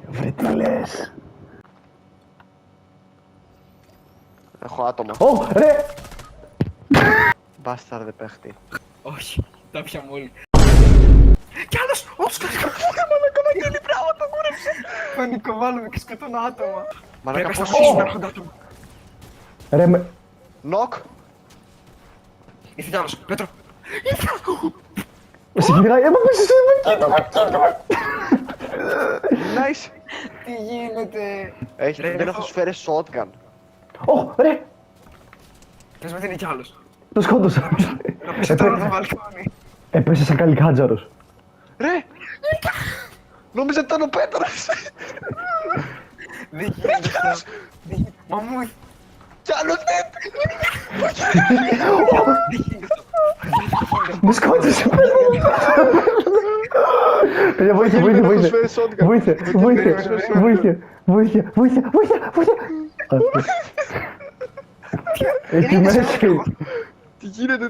Βρε τι λες. Έχω άτομα. Ρε! Μπάσταρδε παίχτη. Όχι, τα πια μόλι. Κι άλλος, όντως Μαλάκα, Βαγγέλη, μπράβο, το κούρεψε. Πανικοβάλλουμε και σκοτώνω άτομα. Μαλάκα, Πρέπει πώς να στήσουμε έρχονται άτομα. Ρε με... Νοκ. Ήρθε κι άλλος, Πέτρο. Σε κυνηγάει, πίσω. Nice. Τι γίνεται. Δεν έχω σου φέρει shotgun. Ρε! Πες με τι είναι κι άλλος. Το σκότωσα. Να πεις τώρα το βαλκόνι. Έπεσε σαν καλικάτζαρος. Ρε! Νόμιζα ότι ήταν ο Πέτρας. Δεν γίνεται. Μα μου... Κι άλλος Με σκότωσε. Παιδιά, βοήθεια. Έχει μέσα. Τι γίνεται.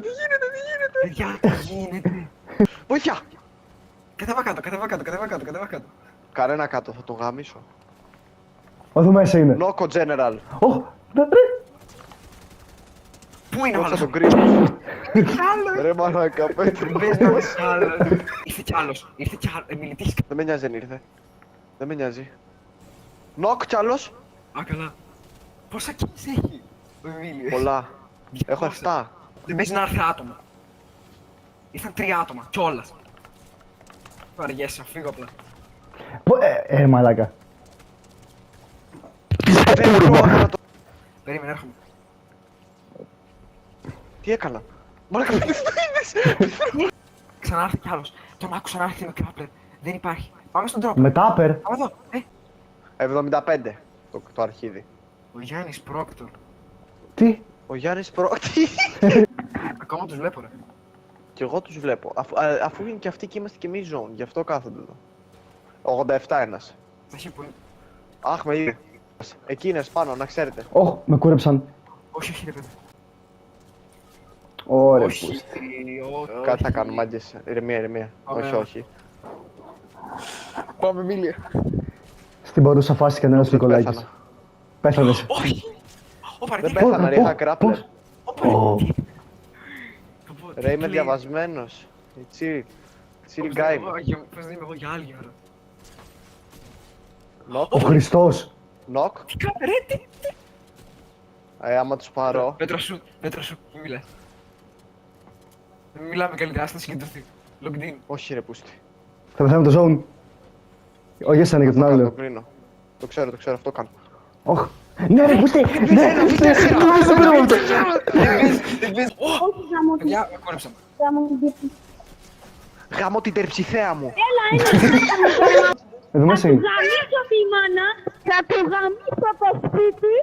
Παιδιά, τι γίνεται. Βοήθεια! Κατέβα κάτω. Κανένα κάτω, θα τον γαμίσω. Εδώ μέσα είναι. Νόκο General. Πού είναι ο Θα άλλος? τον κρίνω. Ρε μαλάκα, Πέτρο. Πες να είσαι άλλος. Ήρθε κι άλλος. Μιλητής. Δεν με νοιάζει, δεν ήρθε. Δεν με νοιάζει. Νοκ κι άλλος. Α, καλά. Πόσα kills έχει ο Εμίλιος? Πολλά. Έχω 7. Δεν παίζει να έρθει άτομα. Ήρθαν 3 άτομα, κιόλας. Βαριέσαι, φύγω απλά. Μαλάκα. Περίμενε, έρχομαι. Τι έκανα? Μαλάκα, τι το είδες? Ξανάρθε κι άλλος. Τον άκουσα να έρθει με κράπλερ. Δεν υπάρχει. Πάμε στον τρόπο. Με τάπερ. Πάμε εδώ. 75 το αρχίδι. Ο Γιάννης Πρόκτορ. Τι? Ο Γιάννης Πρόκτορ. Ακόμα τους βλέπω, ρε. Κι εγώ τους βλέπω. Αφού είναι και αυτοί και είμαστε και εμείς ζώνη, γι' αυτό κάθονται εδώ. 87 ένας. Θα έχει πολύ. Αχ, με είδε. Εκείνες πάνω, να ξέρετε. Ωχ, με κούρεψαν. Όχι, ρε παιδί. Ωραία, Όχι, πούστη. Κάτι θα κάνουμε, μάγκες. Ηρεμία. Όχι. Πάμε, Μίλια. Στην παρούσα φάση κανένας ο Νικολάκης. Πέθανες. Όχι. Δεν πέθανα, ρε, είχα κράπλερ. Ρε, είμαι διαβασμένος. Chill guy. Πώς δεν είμαι εγώ για άλγευρα. Νοκ. Ο Χριστός. Νοκ. Τι κάνε, ρε, τι. Άμα τους πάρω. Πέτρο σου, μην μιλάς. Μην μιλάμε καλύτερα, ας τα συγκεντρωθεί. Logged in. Όχι ρε πούστη. Θα πεθάμε το zone. Όχι, εσένα και τον Το άλλο. κρίνω. Το ξέρω, αυτό κάνω. Ωχ. Ναι ρε, πούστη. Ναι, πούστη. Όχι, γάμο την. Παιδιά, με κόρεψαν. Γάμω την τερψιθέα μου. Έλα, είναι. Εδώ μέσα είναι. Θα του γαμίσω τη μάνα, θα του γαμίσω το σπίτι,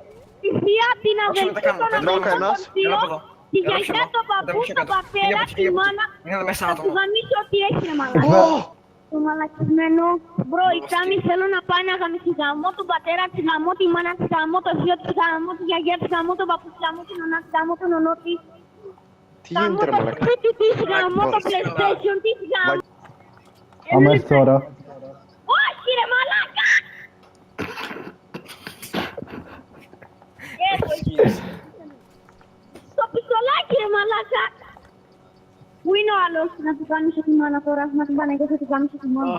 τη θεία, την αδελφή, τον αδελφό, τη γιαγιά, τον παππού, τον πατέρα, τη μάνα. Θα του γαμίσω ό,τι έχει, ρε μαλάκα. Το μαλακισμένο, μπρο, η Τάμι θέλω να πάει να γαμίσει. Γαμώ τον πατέρα της, γαμώ τη μάνα της, γαμώ το γιο της, γαμώ τη γιαγιά της, γαμώ τον παππού της, γαμώ την νονά της, γαμώ τον νονό της. Τι γίνεται ρε Γαμώ το μαλάκα. σπίτι της, γαμώ το PlayStation της, γαμώ. Άμα έρθει τώρα. Όχι ρε μαλάκα! Στο πιστολάκι ρε μαλάκα! Πού είναι ο άλλος να του γάμισω τη μάνα τώρα, να την πάνε και θα του γάμισω τη μάνα.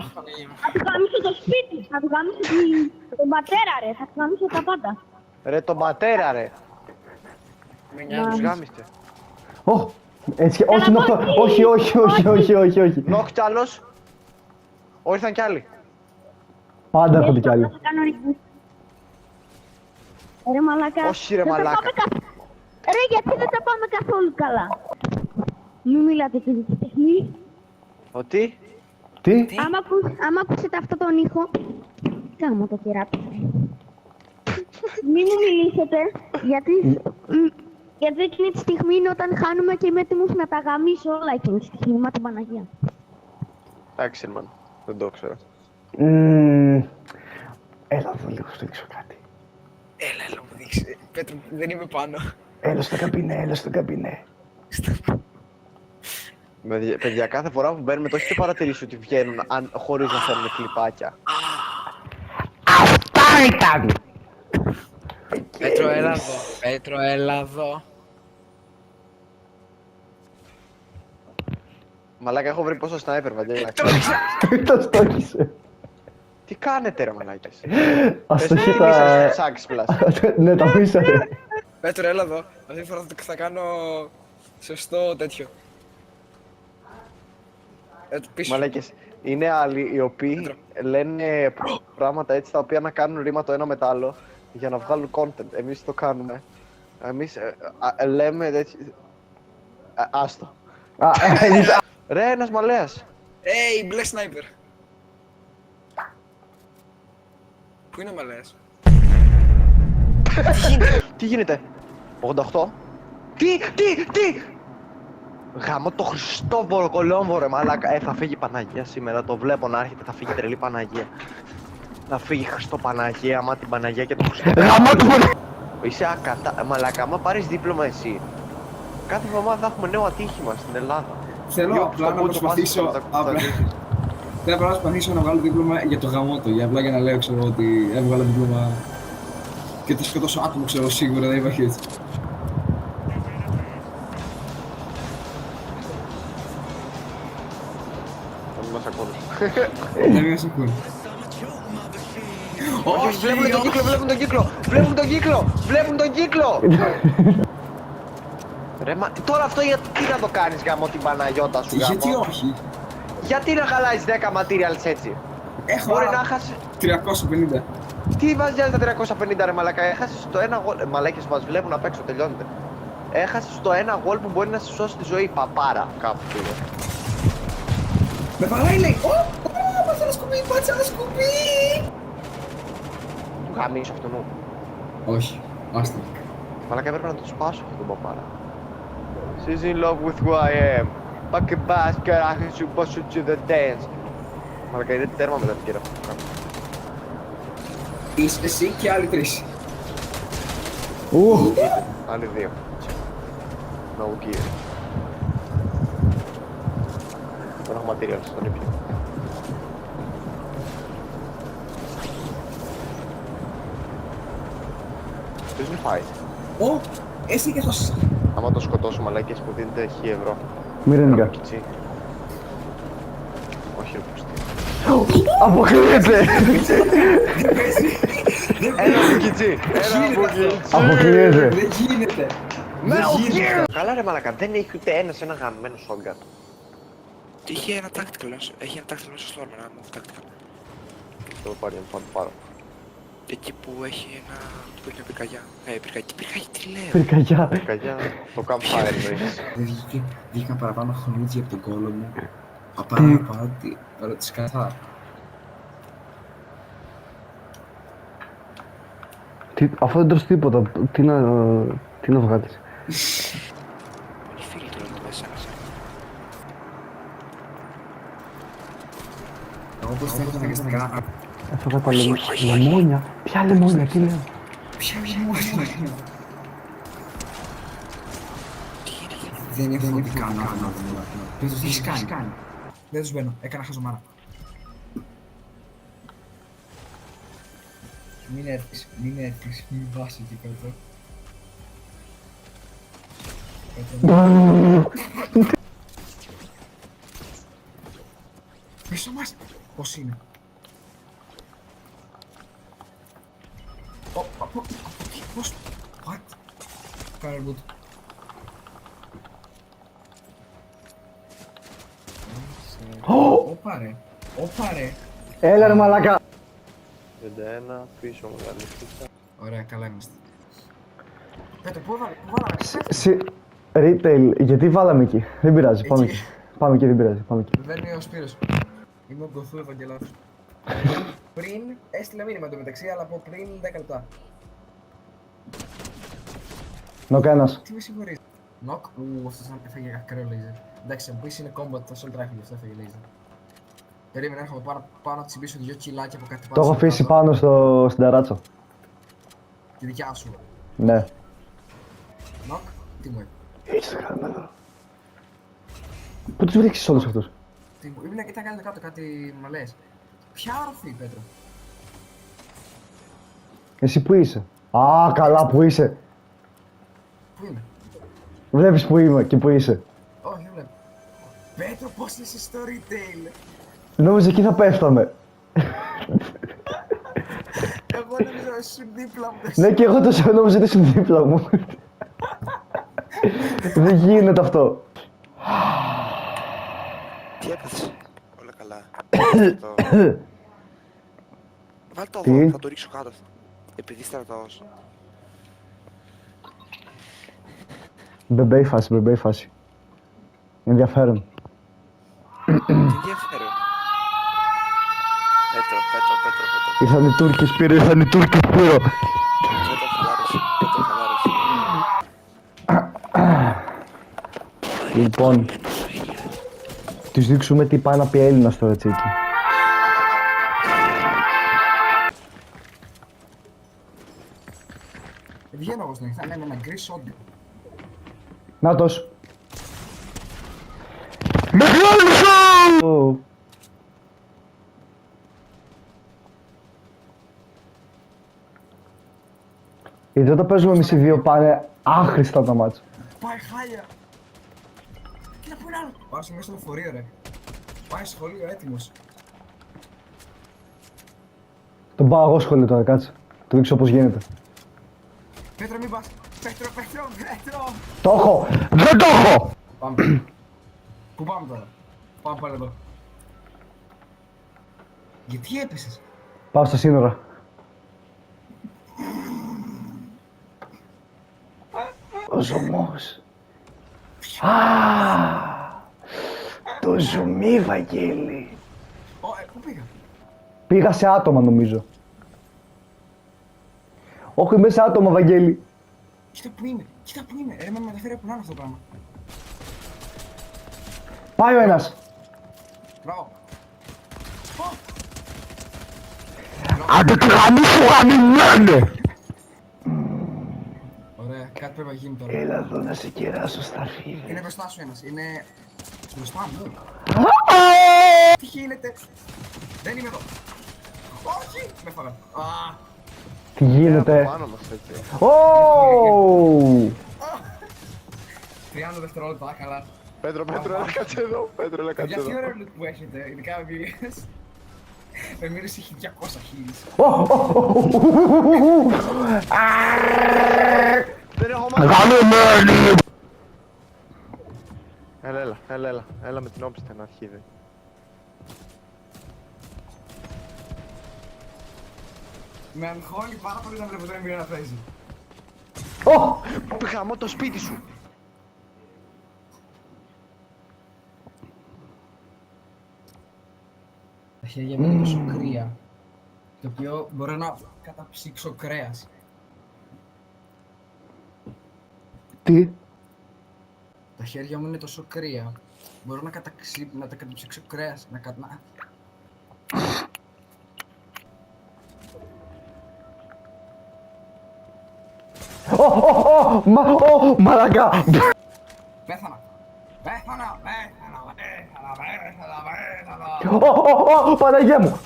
Θα του γάμισω το σπίτι, θα του γάμισω τον πατέρα ρε, θα του γάμισω τα πάντα. Ρε τον πατέρα ρε. Με Τους γάμιστε. Ωχ. Έτσι, όχι είναι αυτό. Όχι. Νοκ κι άλλος. Όχι, ήρθαν κι άλλοι. Πάντα έρχονται κι άλλοι. Θα κάνω reboot. Ρε μαλάκα. Όχι, ρε δεν τα μαλάκα. πάμε Ρε γιατί δεν τα πάμε καθόλου καλά. Μην μιλάτε και τη τεχνή. Ότι. Τι? Άμα ακούσετε αυτό τον ήχο, κάμω το κεράπι. Μην μου μιλήσετε, γιατί εκείνη τη στιγμή είναι όταν χάνουμε και είμαι έτοιμος να τα γαμίσω όλα εκείνη τη στιγμή, μα την Παναγία. Εντάξει, man. Δεν το ξέρω. Έλα εδώ λίγο, σου δείξω κάτι. Έλα, μου δείξει. Πέτρο, δεν είμαι πάνω. Έλα στο καμπινέ. Παιδιά, κάθε φορά που μπαίνουμε το έχετε παρατηρήσει ότι βγαίνουν χωρίς να φέρνουν κλιπάκια. Αυτά ήταν! Πέτρο, έλα εδώ. Μαλάκα, έχω βρει πόσο σνάιπερ, Βαγγέλη. Το στόχισε. Τι κάνετε ρε μαλάκες. Ας το Πες έχει τι τα... μίσατε σάξ πλάς. Ναι, τα μίσατε. Πέτρο, έλα εδώ. Αυτή τη φορά θα κάνω σωστό τέτοιο. Πίσω. Μαλάκες, είναι άλλοι οι οποίοι λένε πράγματα έτσι τα οποία να κάνουν ρήμα το ένα με το άλλο για να βγάλουν content. Εμείς το κάνουμε. Εμείς λέμε έτσι... Άστο. Ρε, ένας μαλέας. Hey, μπλε σνάιπερ. Πού είναι ο μαλέας? Τι γίνεται? 88. Τι! Γαμώ το Χριστόφορο Κολόμβο ρε μαλάκα. Θα φύγει η Παναγία σήμερα, το βλέπω να έρχεται, θα φύγει τρελή Παναγία. Θα φύγει Χριστοπαναγία, άμα την Παναγία και το Χριστόφορο. Είσαι ακατά... Μαλάκα, άμα πάρεις δίπλωμα εσύ, κάθε εβδομάδα θα έχουμε νέο ατύχημα στην Ελλάδα. Θέλω απλά να προσπαθήσω. Θέλω απλά να προσπαθήσω να βγάλω δίπλωμα για το γαμότο. Για απλά για να λέω, ξέρω ότι έβγαλα δίπλωμα και θα σκοτώσω άτομο, ξέρω σίγουρα, δεν υπάρχει έτσι. Δεν μας ακούνε. Δεν μας ακούνε. Όχι, βλέπουν τον κύκλο! Ρε μα, τώρα αυτό γιατί να το κάνεις γάμο την Παναγιώτα σου γάμο? Γιατί όχι? Γιατί να χαλάεις 10 materials έτσι? Μπορεί να χάσει... 350. Τι βάζει τα 350 ρε μαλάκα, έχασες το ένα goal... Μαλάκες μας βλέπουν απ' έξω, τελειώνεται. Έχασες το ένα goal που μπορεί να σε σώσει τη ζωή, παπάρα κάπου πήγε. Με παράει λέει, πάτσα ένα σκουπί, πάτσα ένα σκουπί! Του γαμίσω αυτόν μου. Όχι, άστα. Μαλάκα έπρεπε να το σπάσω αυτόν τον παπάρα. She's in love with who I am. Pack a basket, I can suppose you to the dance. Μαλάκα είναι τέρμα μετά την κύρα αυτό που κάνω. Είσαι εσύ και άλλοι τρεις. Άλλοι δύο. No gear. Δεν έχω materials στον ήπιο. Ποιος με φάει? Εσύ και αυτός. Άμα το σκοτώσω μαλάκες που δίνετε 1000 ευρώ. Μυρενικά. Όχι ρε πούστη. Αποκλείεται! Ένα μπουκιτσί! Αποκλείεται! Δεν γίνεται! Καλά ρε μαλάκα, δεν έχει ούτε ένα γαμμένο shotgun. Είχε ένα tactical, έχει ένα tactical μέσα στο άρμα, ένα move tactical. Το πάρει, θα το πάρω. Εκεί που έχει ένα... που έχει μια πυρκαγιά. Πυρκαγιά, τι λέω. Πυρκαγιά, το campfire εννοείς. Βγήκαν παραπάνω χρονίτια από τον κόλλο μου. Παρά τις καθά. Αφού δεν τρως τίποτα, τι να βγάλεις? Οι φίλοι του είναι μέσα. Εγώ πως θα έχω τα γαστικά. Έφαγα τα λεμόνια. Ποια λεμόνια, τι λέω? Ποια λεμόνια? Δεν έχω ό,τι κάνω. Δεν τους έχεις κάνει. Δεν τους μπαίνω, έκανα χαζομάρα. Μην έρθεις, μην βάσει εκεί κάτω. Πίσω μας! Πώς είναι? Πώς? What? Κάνε reboot. Όπα ρε. Έλα ρε μαλάκα. 51, πίσω μεγάλη φύσα. Ωραία, καλά είμαστε. Πέτρο, πού βάλαμε? Retail, γιατί βάλαμε εκεί? Δεν πειράζει, πάμε εκεί. Πάμε εκεί, δεν πειράζει, πάμε εκεί. Δεν είναι ο Σπύρος. Είμαι ο Γκοθού Ευαγγελάτος. Πριν έστειλε μήνυμα εντωμεταξύ, αλλά από πριν 10 λεπτά. Νοκ ένας. Τι με συγχωρείς? Νοκ, αυτός έφαγε ακραίο λέιζερ. Εντάξει, μου πεις είναι combat, το assault rifle, αυτό έφαγε λέιζερ. Περίμενε, έρχομαι πάνω να τσιμπήσω 2 κιλάκια από κάτι πάνω. Το έχω αφήσει πάνω στην ταράτσα. Τη δικιά σου. Ναι. Νοκ, τι μου είπε? Είσαι γραμμένο. Πού τους βρίσκεις όλους αυτούς? Ήμουν και ήταν κάτω κάτι μαλές. Ποια όροφη, Πέτρο? Εσύ που είσαι? Α, καλά που είσαι. Πού είμαι? Βλέπεις που είμαι και που είσαι. Όχι, δεν βλέπω. Πέτρο, πώς είσαι στο retail? Νόμιζα εκεί θα πέφταμε. Εγώ νόμιζα ήσουν δίπλα μου. Ναι, και εγώ τόσο νόμιζα ότι ήσουν δίπλα μου. Δεν γίνεται αυτό. Τι έπαθες? Όλα καλά. Βάλ' το Τι? εδώ, θα το ρίξω κάτω αυτό. Επειδή στρατός. Μπεμπέ η φάση. Ενδιαφέρον. Τι ενδιαφέρον? Πέτρο. Ήρθαν οι Τούρκοι Σπύρο, ήρθαν οι Τούρκοι Σπύρο. Πέτρο, χαλάρωση. Λοιπόν, τους δείξουμε τι πάει να πει Έλληνας τώρα, Τσίκη. Βγαίνω εγώ στην εχθά, ναι, με ένα γκρι σόντι. Νάτος. Μεγάλο! Γιατί όταν παίζουμε εμείς οι δύο πάνε άχρηστα τα μάτς. Πάει χάλια. Κοίτα που είναι άλλο. Πάω μέσα στο λεωφορείο ρε. Πάει σχολείο έτοιμος. Τον πάω εγώ σχολείο τώρα, κάτσε. Του δείξω πώς γίνεται. Πέτρο μην πας. Πέτρο. Το έχω! Δεν το έχω! Πάμε. Πού πάμε τώρα? Πάμε πάλι εδώ. Γιατί έπεσες? Πάω στα σύνορα. Ο ζωμός. Το ζουμί, Βαγγέλη. Πού πήγα? Πήγα σε άτομα νομίζω. Όχι, είμαι σε άτομα, Βαγγέλη. Κοίτα που είμαι. Ρε, με μεταφέρει από αυτό το πράγμα. Πάει ο ένας. Μπράβο. Άντε τη γαμί σου γαμημένε! Ωραία, κάτι πρέπει να γίνει τώρα. Έλα εδώ να σε κεράσω στα φίδια. Είναι μπροστά σου ένας, είναι... μπροστά μου. Τι γίνεται? Δεν είμαι εδώ. Όχι! Με φάγα. Τι γίνεται? Πάνω μας έτσι. 30 δευτερόλεπτα, καλά. Πέτρο, έλα κάτσε εδώ. Πέτρο, έλα κάτσε εδώ. Για τι ωραία που έχετε, ειδικά με εμπειρίες. Με μύρες έχει 200 χίλιες. Δεν έχω μάθει. Έλα με την όπιστα να αρχίδι. Με αγχώνει πάρα πολύ να βλέπω τον εμπειρία να παίζει. Γαμώ το σπίτι σου. Τα χέρια μου είναι τόσο κρύα, το οποίο μπορώ να καταψύξω κρέας. Τι? Τα χέρια μου είναι τόσο κρύα, μπορώ να τα καταψύξω κρέας, Μαλάκα! Πέθανα! Παναγία μου!